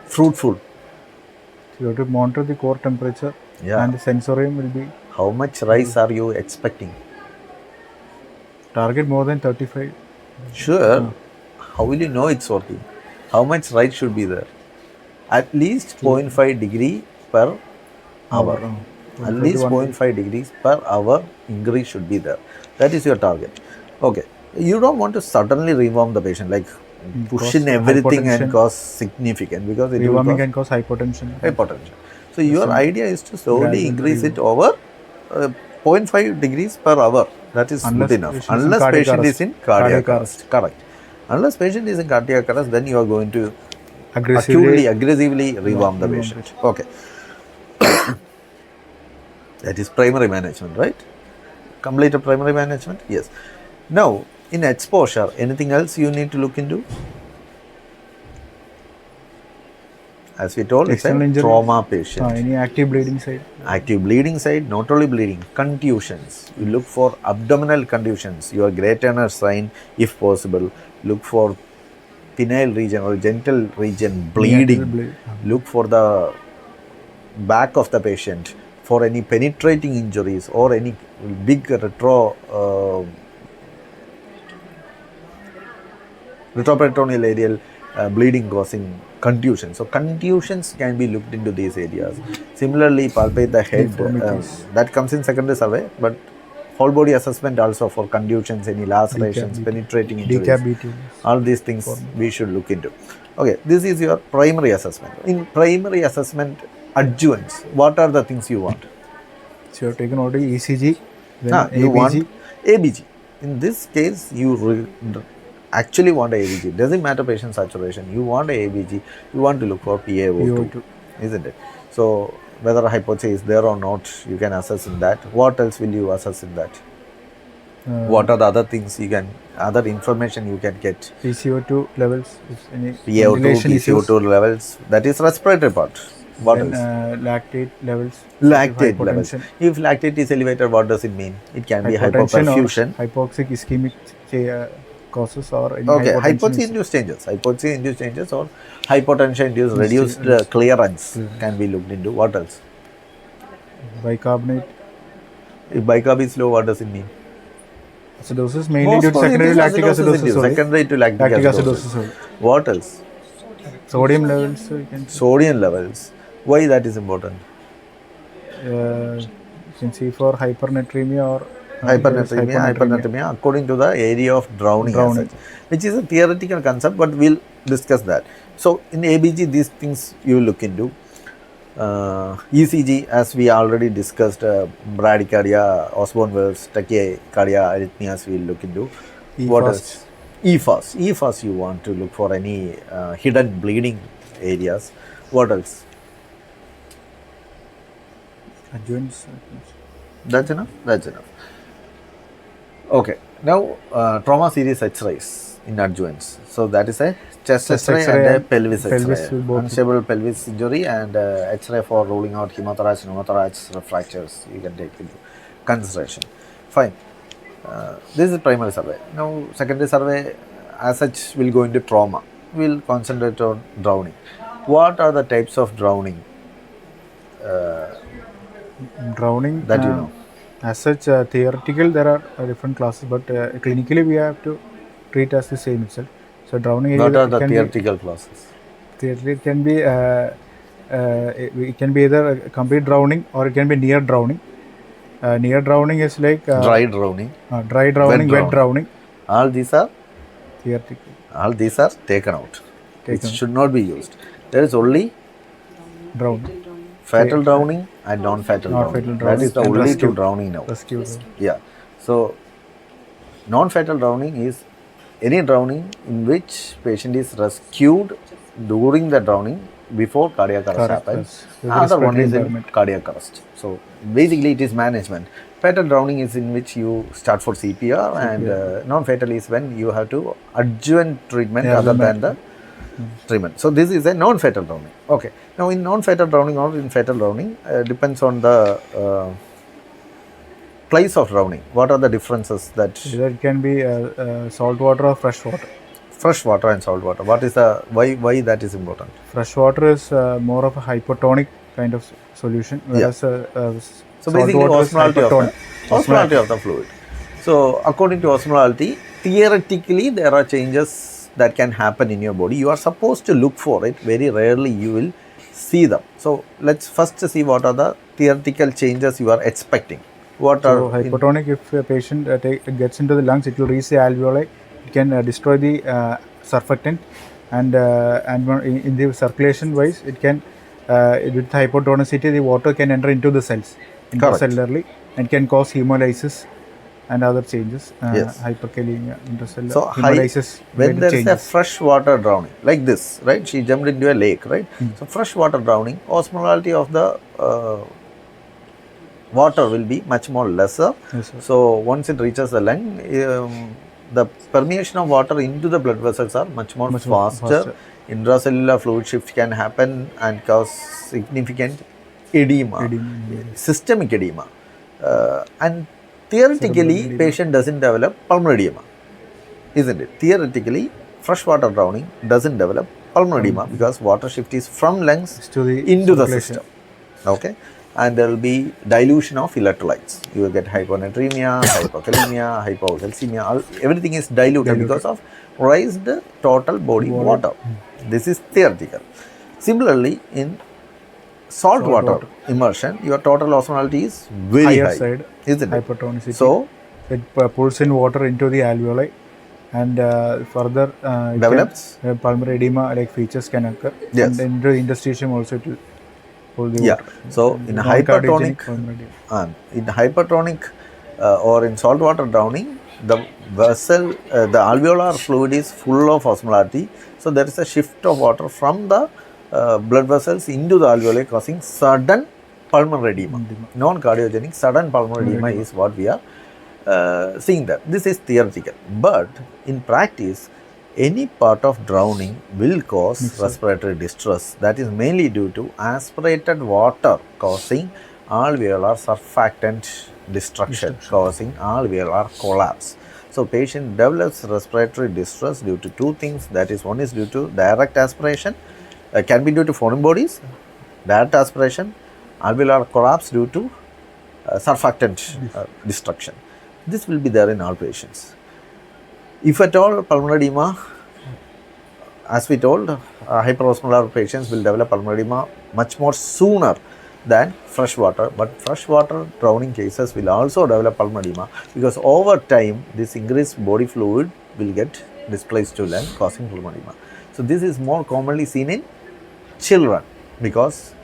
fruitful? You have to monitor the core temperature, and the sensorium will be. How much rise are you expecting? Target more than 35. Sure. How will you know it's working? How much rise should be there? At least 0.5 degree per hour. At least 0.5 degrees per hour increase should be there. That is your target. Okay. You don't want to suddenly rewarm the patient, like push in everything and cause significant, because it rewarming can cause hypotension. So your idea is to slowly increase it over 0.5 degrees per hour. That is good enough. Unless patient is in cardiac arrest. Correct. Unless patient is in cardiac arrest, then you are going to acutely, aggressively rewarm the patient. Okay. That is primary management, right? Complete primary management? Yes. Now, in exposure, anything else you need to look into? As we told, it's a trauma patient. Any active bleeding side? Active bleeding side, not only bleeding, contusions. You look for abdominal contusions, your great Turner sign if possible. Look for penile region or genital region bleeding. Look for the back of the patient for any penetrating injuries or any big retroperitoneal areal bleeding causing contusion. So contusions can be looked into these areas. Similarly, palpate the head, that comes in secondary survey, but whole body assessment also for contusions, any lacerations, penetrating injuries, all these things we should look into. Okay, this is your primary assessment. In primary assessment, adjuncts, what are the things you want? So you have taken already ECG, then you ABG. Want ABG. In this case, you actually want a ABG. Doesn't matter patient saturation. You want a ABG. You want to look for PaO2, isn't it? So whether hypoxia is there or not, you can assess in that. What else will you assess in that? What are the other things you can, other information you can get? PCO2 levels, any PaO2, PCO2 levels. That is respiratory part. What then, else? Lactate levels. Lactate levels. If lactate is elevated, what does it mean? It can be hypoperfusion. Hypoxic ischemic causes or any hypoxia-induced changes. Hypoxia-induced changes or hypotension-induced reduced clearance can be looked into. What else? Bicarbonate. If bicarb is low, what does it mean? Acidosis mainly due to secondary lactic acidosis. Secondary to lactic acidosis. What else? Sodium levels. Sodium levels. Why that is important? You can see for hypernatremia or hypernatremia according to the area of drowning. Which is a theoretical concept, but we'll discuss that. So in ABG, these things you look into. ECG, as we already discussed, bradycardia, Osborne-Wells, tachycardia, arrhythmias we will look into. What else? EFAS. EFAS you want to look for any hidden bleeding areas. What else? Adjuncts. That's enough? That's enough. Okay. Now, trauma series X-rays in adjuncts. So that is a chest X-ray and a pelvis X-ray. Unstable pelvis injury and X-ray for ruling out hemothorax, pneumothorax, fractures you can take into consideration. Fine. This is primary survey. Now, secondary survey as such will go into trauma. We will concentrate on drowning. What are the types of drowning? Drowning that you know. As such, theoretical there are different classes, but clinically we have to treat as the same itself. So drowning. What are the theoretical classes? It can be it can be either a complete drowning or it can be near drowning. Near drowning is like dry drowning. Dry drowning, wet drowning. All these are theoretical. All these are taken out. It should not be used. There is only drowning. Fatal drowning and non-fatal drowning. That is the only two drowning now. Yeah. So, non-fatal drowning is any drowning in which patient is rescued during the drowning before cardiac arrest happens. Another one is in cardiac arrest. So, basically it is management. Fatal drowning is in which you start for CPR and non-fatal is when you have to adjuvant treatment other than the treatment. So this is a non-fatal drowning. Okay. Now in non-fatal drowning or in fatal drowning depends on the place of drowning. What are the differences that? It can be salt water or fresh water. Fresh water and salt water. What is the why that is important? Fresh water is more of a hypotonic kind of solution, whereas so basically osmolality of the fluid. So according to osmolality, theoretically there are changes that can happen in your body. You are supposed to look for it. Very rarely you will see them. So let's first see what are the theoretical changes you are expecting. What are hypotonic? If a patient gets into the lungs, it will reach the alveoli. It can destroy the surfactant, and in the circulation wise, it can with hypotonicity the water can enter into the cells intercellularly and can cause hemolysis and other changes. Yes. Hyperkalemia, intercellular So hemolysis when related there is a changes. fresh water drowning like this, right? She jumped into a lake, right? So fresh water drowning, osmolality of the water will be much more lesser. Yes, sir. So once it reaches the lung, the permeation of water into the blood vessels are much more Much more faster. faster. Intracellular fluid shift can happen and cause significant edema, systemic edema. And theoretically, edema. patient doesn't develop pulmonary edema, isn't it? Theoretically, freshwater drowning doesn't develop pulmonary edema because water shift is from lungs To the into the circulation. system. Okay, and there will be dilution of electrolytes. You will get hyponatremia, hypokalemia, hypocalcemia. Everything is diluted because of raised total body water. This is theoretical. Similarly, in salt water immersion, your total osmolality is very Higher high, side, isn't it? hypertonicity. So it pulls in water into the alveoli, and further develops pulmonary edema like features can occur. Yes. And into the interstitium also it will pull the water. So in hypertonic or in saltwater drowning, the vessel, the alveolar fluid is full of osmolarity. So there is a shift of water from the blood vessels into the alveoli, causing sudden pulmonary edema. Non-cardiogenic sudden pulmonary edema is what we are seeing there. This is theoretical, but in practice, any part of drowning will cause respiratory distress. That is mainly due to aspirated water causing alveolar surfactant destruction, causing alveolar collapse. So patient develops respiratory distress due to two things. That is, one is due to direct aspiration, can be due to foreign bodies, direct aspiration, alveolar collapse due to surfactant destruction. This will be there in all patients. If at all pulmonary edema, as we told, hyperosmolar patients will develop pulmonary edema much more sooner than freshwater, but freshwater drowning cases will also develop pulmonary edema because over time this increased body fluid will get displaced to lung, causing pulmonary edema. So this is more commonly seen in children because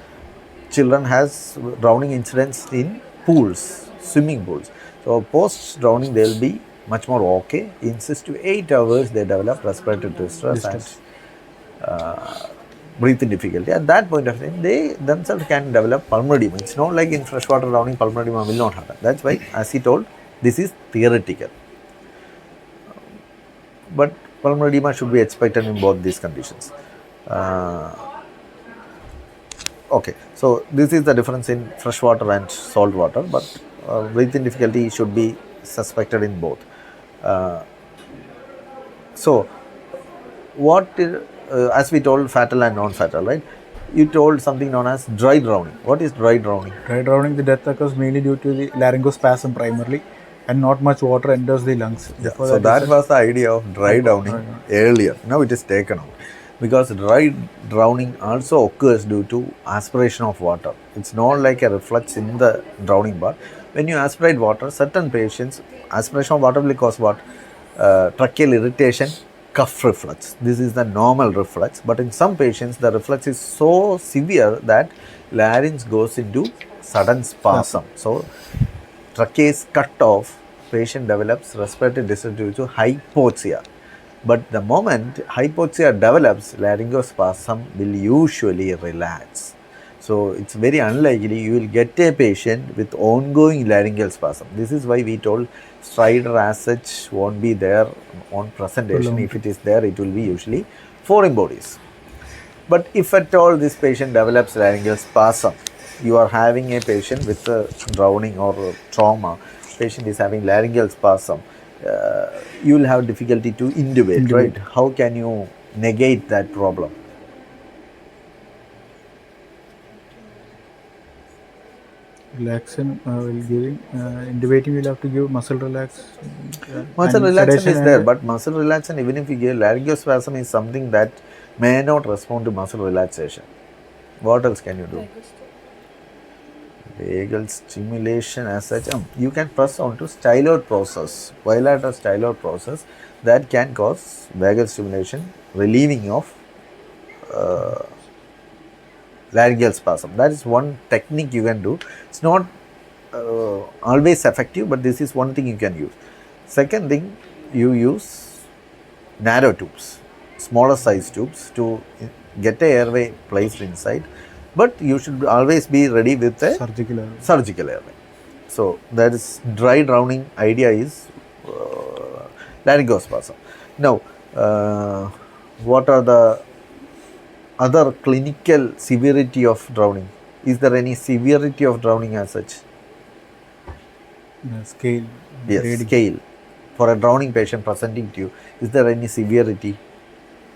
children has drowning incidents in pools, swimming pools. So post drowning they will be much more okay. In 6 to 8 hours they develop respiratory distress and breathing difficulty. At that point of time, they themselves can develop pulmonary edema. It's not like in freshwater drowning, pulmonary edema will not happen. That's why, as he told, this is theoretical. But pulmonary edema should be expected in both these conditions. Okay, so this is the difference in freshwater and salt water, but breathing difficulty should be suspected in both. So, what is, as we told, fatal and non-fatal, right? You told something known as dry drowning. What is dry drowning? Dry drowning, the death occurs mainly due to the laryngospasm primarily, and not much water enters the lungs. Yeah, so that was the idea of dry drowning earlier. Now it is taken out because dry drowning also occurs due to aspiration of water. It's not like a reflux in the drowning part. When you aspirate water, certain patients, aspiration of water will cause what? Tracheal irritation, cough reflux. This is the normal reflux, but in some patients the reflux is so severe that larynx goes into sudden spasm. So trachea is cut off, patient develops respiratory distress due to hypoxia. But the moment hypoxia develops, laryngospasm will usually relax. So it's very unlikely you will get a patient with ongoing laryngeal spasm. This is why we told stridor as such won't be there on presentation. If it is there, it will be usually foreign bodies. But if at all this patient develops laryngeal spasm, you are having a patient with drowning or trauma, patient is having laryngeal spasm, you will have difficulty to intubate, right? How can you negate that problem? Relaxant will giving intubating, will have to give muscle relax. Muscle relaxant is there, but muscle relaxant, even if you give laryngospasm, is something that may not respond to muscle relaxation. What else can you do? Vagal stimulation as such, you can press onto styloid process, bilateral styloid process that can cause vagal stimulation, relieving of laryngeal spasm. That is one technique you can do. It's not always effective, but this is one thing you can use. Second thing, you use narrow tubes, smaller size tubes to get a airway placed inside, but you should always be ready with a surgical airway. So that is dry drowning idea is laryngospasm. Now, what are the other clinical severity of drowning? Is there any severity of drowning as such? Scale. Yes, grading. Scale. For a drowning patient presenting to you, is there any severity?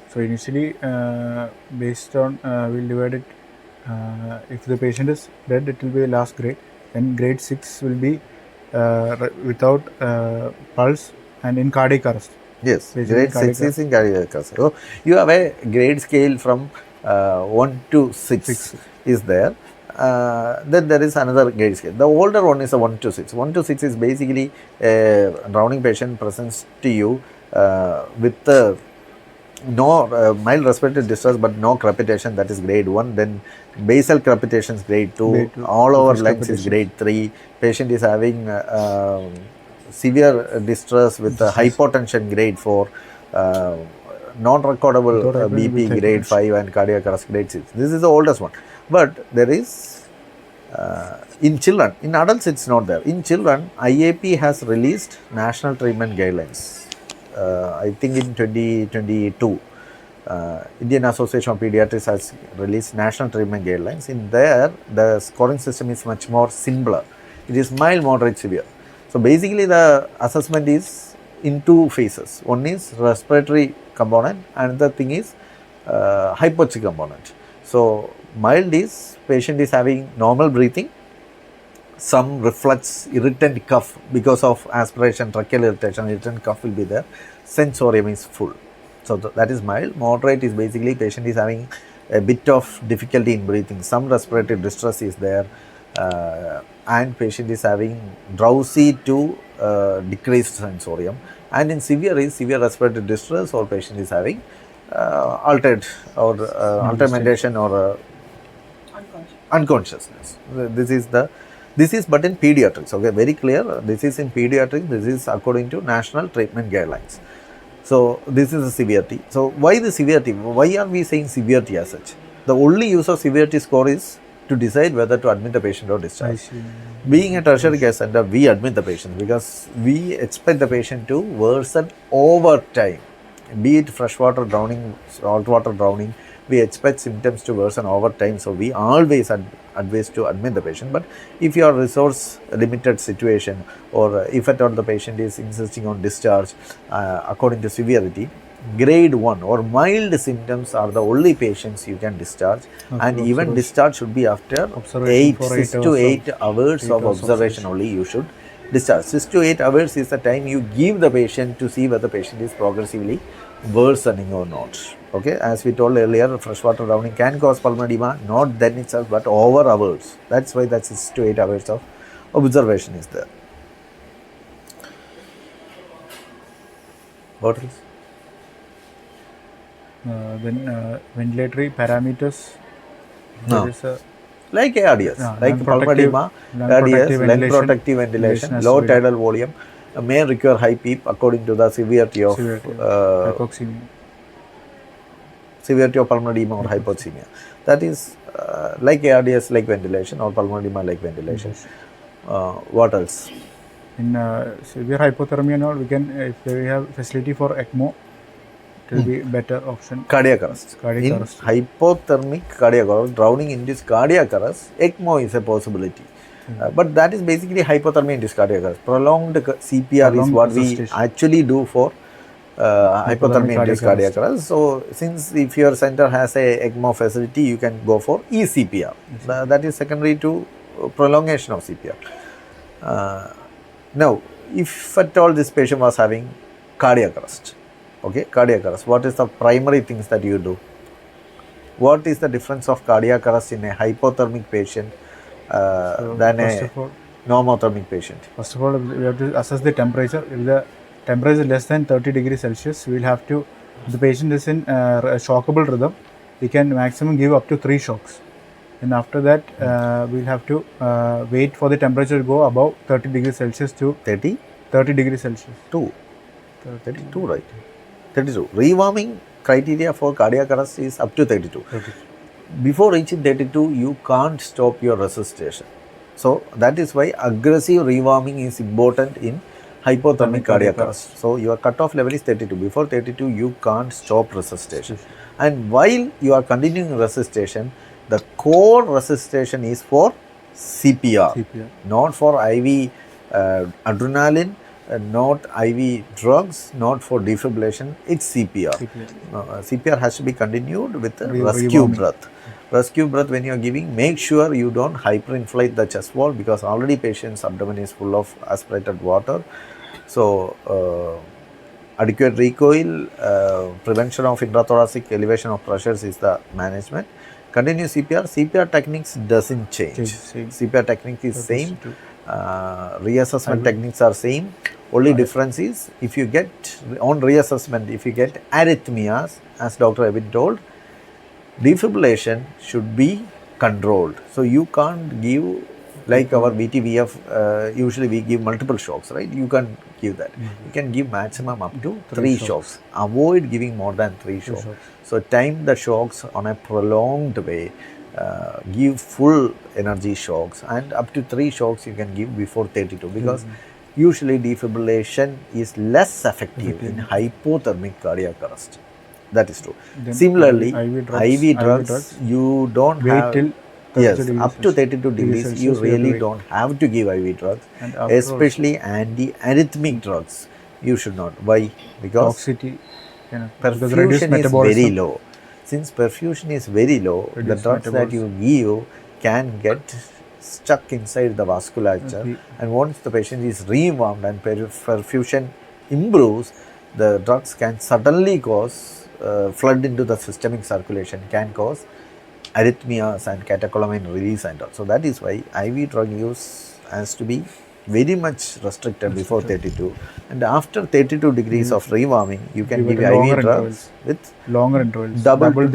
So initially, based on, we'll divide it. If the patient is dead, it will be last grade. Then grade 6 will be without pulse and in cardiac arrest. Yes, Basically grade 6 is in cardiac arrest. So you have a grade scale from 1 to 6 is there. Then there is another grade scale. The older one is a 1 to 6. 1 to 6 is basically a drowning patient presents to you with no mild respiratory distress but no crepitation, that is grade 1. Then basal crepitation is grade 2. All over lungs is grade 3. Patient is having severe distress with hypotension grade 4. Non-recordable BP grade 5 and cardiac arrest grade 6. This is the oldest one. But there is in children, in adults it's not there. In children, IAP has released national treatment guidelines. I think in 2022, Indian Association of Pediatrics has released national treatment guidelines. In there, the scoring system is much more simpler. It is mild, moderate, severe. So basically the assessment is in two phases. One is respiratory component, and the thing is hypoxic component. So mild is patient is having normal breathing, some reflex irritant cough because of aspiration, tracheal irritation, irritant cough will be there. Sensorium is full. So that is mild. Moderate is basically patient is having a bit of difficulty in breathing, some respiratory distress is there, and patient is having drowsy to decreased sensorium. And in severe is severe respiratory distress, or patient is having altered or altermentation or unconsciousness. This is but in pediatrics. Okay, very clear. This is in pediatrics. This is according to national treatment guidelines. So this is the severity. So why the severity? Why are we saying severity as such? The only use of severity score is to decide whether to admit the patient or discharge. Being a tertiary care center, we admit the patient because we expect the patient to worsen over time. Be it freshwater drowning, saltwater drowning, we expect symptoms to worsen over time. So we always advise to admit the patient. But if you are resource limited situation, or if at all the patient is insisting on discharge according to severity, grade 1 or mild symptoms are the only patients you can discharge. And even discharge should be after 6 to 8 hours of observation only you should discharge. 6 to 8 hours is the time you give the patient to see whether the patient is progressively worsening or not. Okay, as we told earlier, freshwater drowning can cause pulmonary edema, not then itself but over hours. That's why that 6 to 8 hours of observation is there. What else? Then ventilatory parameters. No. There is a like ARDS, like pulmonary edema, ARDS, lung protective ventilation, low tidal volume, may require high PEEP according to the severity of hypoxemia. Severity of pulmonary edema or hypoxemia. That is like ARDS like ventilation, or pulmonary edema like ventilation. What else? In severe hypothermia and all, we can, if we have facility for ECMO, it will be better option. Cardiac arrest. Hypothermic cardiac arrest, drowning induced cardiac arrest, ECMO is a possibility. But that is basically hypothermia induced cardiac arrest. Prolonged CPR is what we actually do for hypothermia induced cardiac arrest. So since if your center has a ECMO facility, you can go for eCPR. That is secondary to prolongation of CPR. Now, if at all this patient was having cardiac arrest, okay, cardiac arrest, what is the primary things that you do? What is the difference of cardiac arrest in a hypothermic patient than a normothermic patient? First of all, we have to assess the temperature. If the temperature is less than 30 degrees Celsius, we will have to, if the patient is in a shockable rhythm, we can maximum give up to 3 shocks. And after that, we'll have to wait for the temperature to go above 30 degrees Celsius to 30? 30 degrees Celsius. 32, right? 32. Rewarming criteria for cardiac arrest is up to 32. Before reaching 32, you can't stop your resuscitation. So that is why aggressive rewarming is important in hypothermic cardiac arrest. So your cutoff level is 32. Before 32, you can't stop resuscitation. And while you are continuing resuscitation, the core resuscitation is for CPR. Not for IV adrenaline, not IV drugs, not for defibrillation. It's CPR. CPR has to be continued with rescue breath. Rescue breath, when you are giving, make sure you don't hyperinflate the chest wall, because already patient's abdomen is full of aspirated water. So adequate recoil, prevention of intrathoracic elevation of pressures is the management. Continue CPR. CPR techniques doesn't change. CPR technique is same. Reassessment techniques are same. Only difference is, if you get on reassessment, if you get arrhythmias, as Dr. Evin told, defibrillation should be controlled. So you can't give, like our VTVF, usually we give multiple shocks, right? You can give that. You can give maximum up to 3 shocks. Avoid giving more than 3 shocks. So time the shocks on a prolonged way. Give full energy shocks, and up to 3 shocks you can give before 32, because usually defibrillation is less effective in hypothermic cardiac arrest. That is true. Then similarly, IV drugs, you don't have. Till yes, up to 32 degrees, you really don't have to give IV drugs, especially anti-arrhythmic drugs. You should not. Why? Because toxicity, perfusion is very low. Since perfusion is very low, the drugs that you give can get stuck inside the vasculature, and once the patient is rewarmed and perfusion improves, the drugs can suddenly cause flood into the systemic circulation, can cause arrhythmias and catecholamine release and all. So that is why IV drug use has to be very much restricted before 32, and after 32 degrees of rewarming, you can give IV drugs with longer intervals, double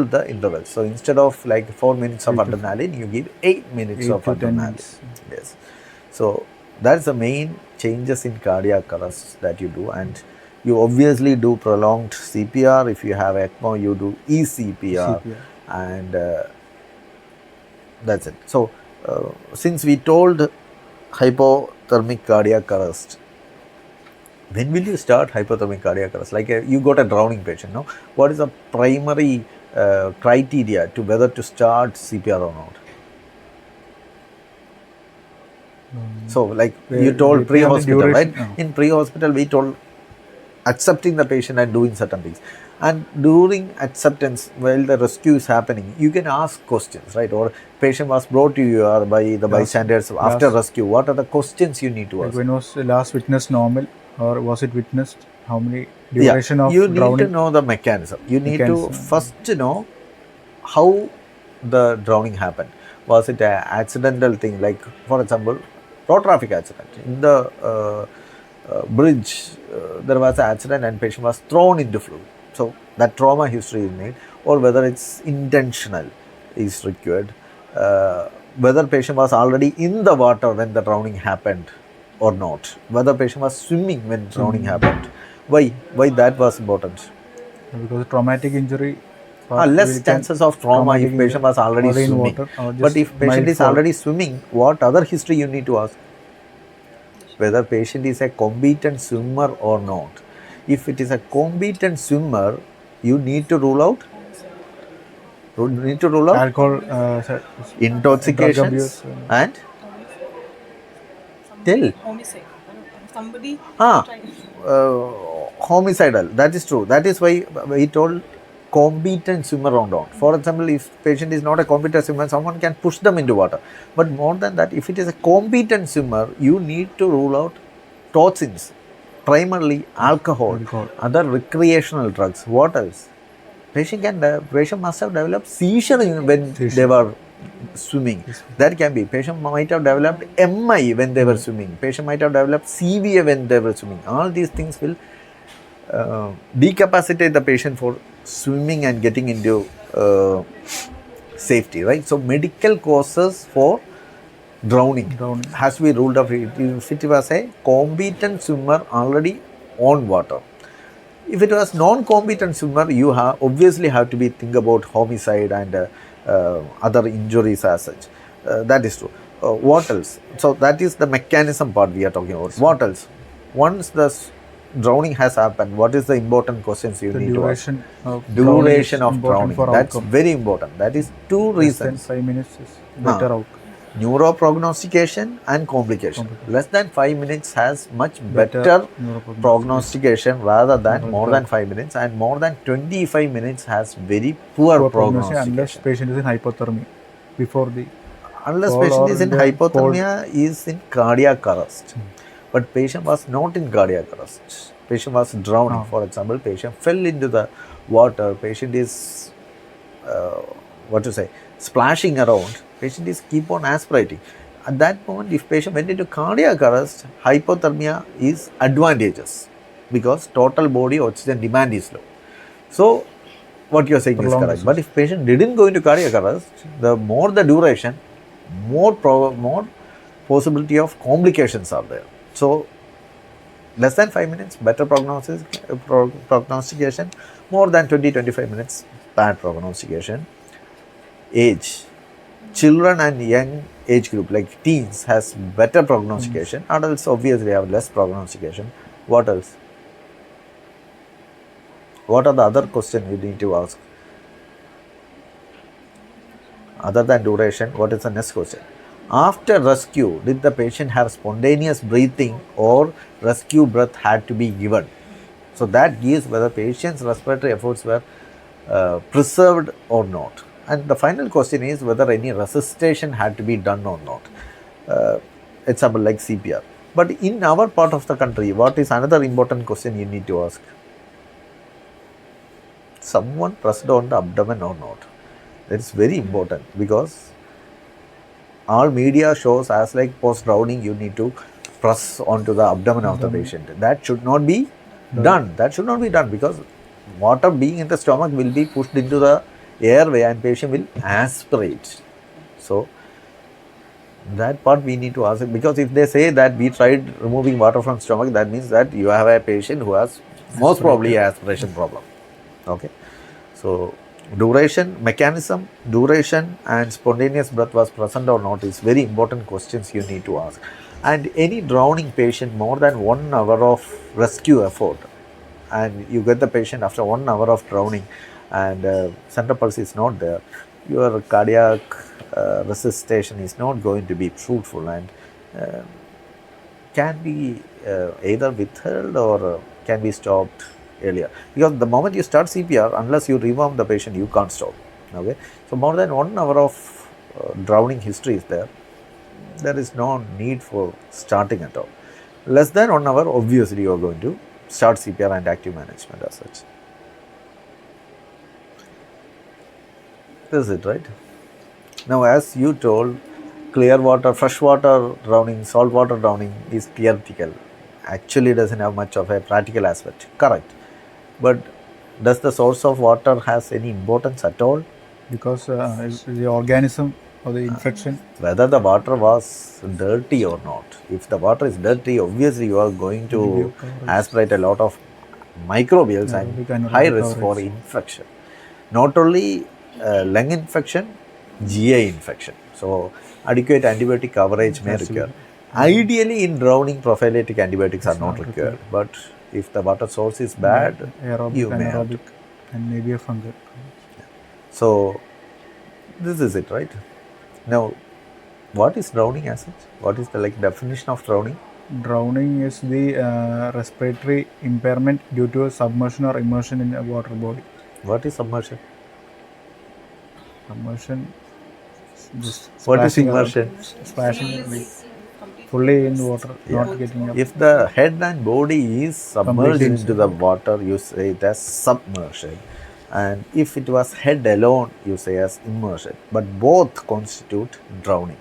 the intervals. So instead of like 4 minutes of adrenaline, you give 8 minutes of adrenaline. Yes. So that's the main changes in cardiac arrest that you do, and you obviously do prolonged CPR. If you have ECMO, you do eCPR, and that's it. So since we told hypothermic cardiac arrest, when will you start hypothermic cardiac arrest? Like you got a drowning patient, no? What is the primary criteria to whether to start CPR or not? So like you told pre-hospital, right? In pre-hospital, we told accepting the patient and doing certain things. And during acceptance, while the rescue is happening, you can ask questions, right? Or patient was brought to you or by the bystanders after rescue. What are the questions you need to ask? When was the last witness normal, or was it witnessed? How many duration of drowning? You need to know the mechanism. You need to first know how the drowning happened. Was it an accidental thing? Like, for example, road traffic accident. In the bridge, there was an accident and patient was thrown into fluid. So that trauma history is made, or whether it's intentional is required. Whether patient was already in the water when the drowning happened or not. Whether patient was swimming when drowning happened. Why that was important? Because traumatic injury. Less chances of trauma if patient was already swimming. But if patient is already swimming, what other history you need to ask? Whether patient is a competent swimmer or not. If it is a competent swimmer, you need to rule out. Alcohol, intoxications and tell. Somebody. Homicidal. That is true. That is why we told competent swimmer or not. For example, if patient is not a competent swimmer, someone can push them into water. But more than that, if it is a competent swimmer, you need to rule out toxins, primarily alcohol, other recreational drugs. What else? Patient must have developed seizure when they were swimming. That can be. Patient might have developed MI when they were swimming. Patient might have developed CVA when they were swimming. All these things will decapacitate the patient for swimming and getting into safety, right? So medical causes for drowning Drowning. has to be ruled out if it was a competent swimmer already on water. If it was non-competent swimmer, you obviously have to be think about homicide and other injuries as such. That is true. What else? So that is the mechanism part we are talking about. What else? Once the drowning has happened, what is the important questions you The need to ask? duration of Duration of important drowning. for That's outcome. very important. That is two Less than reasons. 5 minutes is better outcome. Neuroprognostication and complication. Less than 5 minutes has much better prognostication rather than more than 5 minutes, and more than 25 minutes has very poor prognostication. Unless patient is in hypothermia before the Unless fall patient or is in the hypothermia, is in cardiac arrest. But patient was not in cardiac arrest. Patient was drowning. For example, patient fell into the water. Patient is splashing around. Patient is keep on aspirating. At that moment, if patient went into cardiac arrest, hypothermia is advantageous because total body oxygen demand is low. So what you are saying is correct. But if patient didn't go into cardiac arrest, the more the duration, more possibility of complications are there. So less than 5 minutes, better prognostication. More than 20-25 minutes, bad prognostication. Age. Children and young age group like teens has better prognostication. Adults obviously have less prognostication. What else? What are the other questions you need to ask? Other than duration, what is the next question? After rescue, did the patient have spontaneous breathing or rescue breath had to be given? So that gives whether patient's respiratory efforts were preserved or not. And the final question is whether any resuscitation had to be done or not. Example like CPR. But in our part of the country, what is another important question you need to ask? Someone pressed on the abdomen or not? That's very important because all media shows as like post-drowning you need to press onto the abdomen of the patient. That should not be done. That should not be done because water being in the stomach will be pushed into the airway and patient will aspirate. So that part we need to ask it, because if they say that we tried removing water from stomach, that means that you have a patient who has most probably aspiration problem. Okay. So duration, mechanism, duration and spontaneous breath was present or not is very important questions you need to ask. And any drowning patient, more than 1 hour of rescue effort, and you get the patient after 1 hour of drowning and central pulse is not there, your cardiac resuscitation is not going to be fruitful and can be either withheld or can be stopped earlier, because the moment you start CPR, unless you rewarm the patient, you can't stop. Okay, so more than 1 hour of drowning history is there, there is no need for starting at all. Less than 1 hour, obviously you are going to start CPR and active management as such. This is it, right? Now, as you told, clear water, fresh water drowning, salt water drowning is theoretical. Actually doesn't have much of a practical aspect. Correct. But does the source of water has any importance at all? Because the organism or the infection. Whether the water was dirty or not. If the water is dirty, obviously you are going to aspirate a lot of microbials and high risk for infection. Not only lung infection, GI infection. So adequate antibiotic coverage may require. Ideally, in drowning, prophylactic antibiotics are not required. But if the water source is bad, you may have to. And maybe a fungal. So this is it, right? Now, what is drowning as such? What is the definition of drowning? Drowning is the respiratory impairment due to a submersion or immersion in a water body. What is submersion? Submersion. What is immersion? Splashing fully in water, not getting up. If the head and body is submerged into the water, you say it as submersion. And if it was head alone, you say as immersion. But both constitute drowning.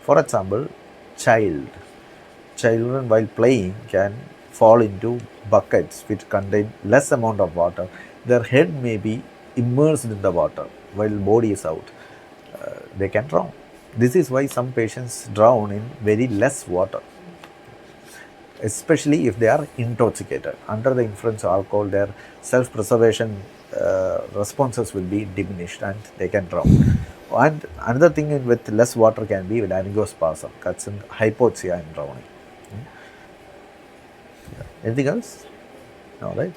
For example, children while playing can fall into buckets which contain less amount of water. Their head may be immersed in the water while body is out. they can drown. This is why some patients drown in very less water, especially if they are intoxicated. Under the influence of alcohol, their self-preservation responses will be diminished and they can drown. And another thing with less water can be laryngospasm, cuts in hypoxia and drowning. Anything else? No, right?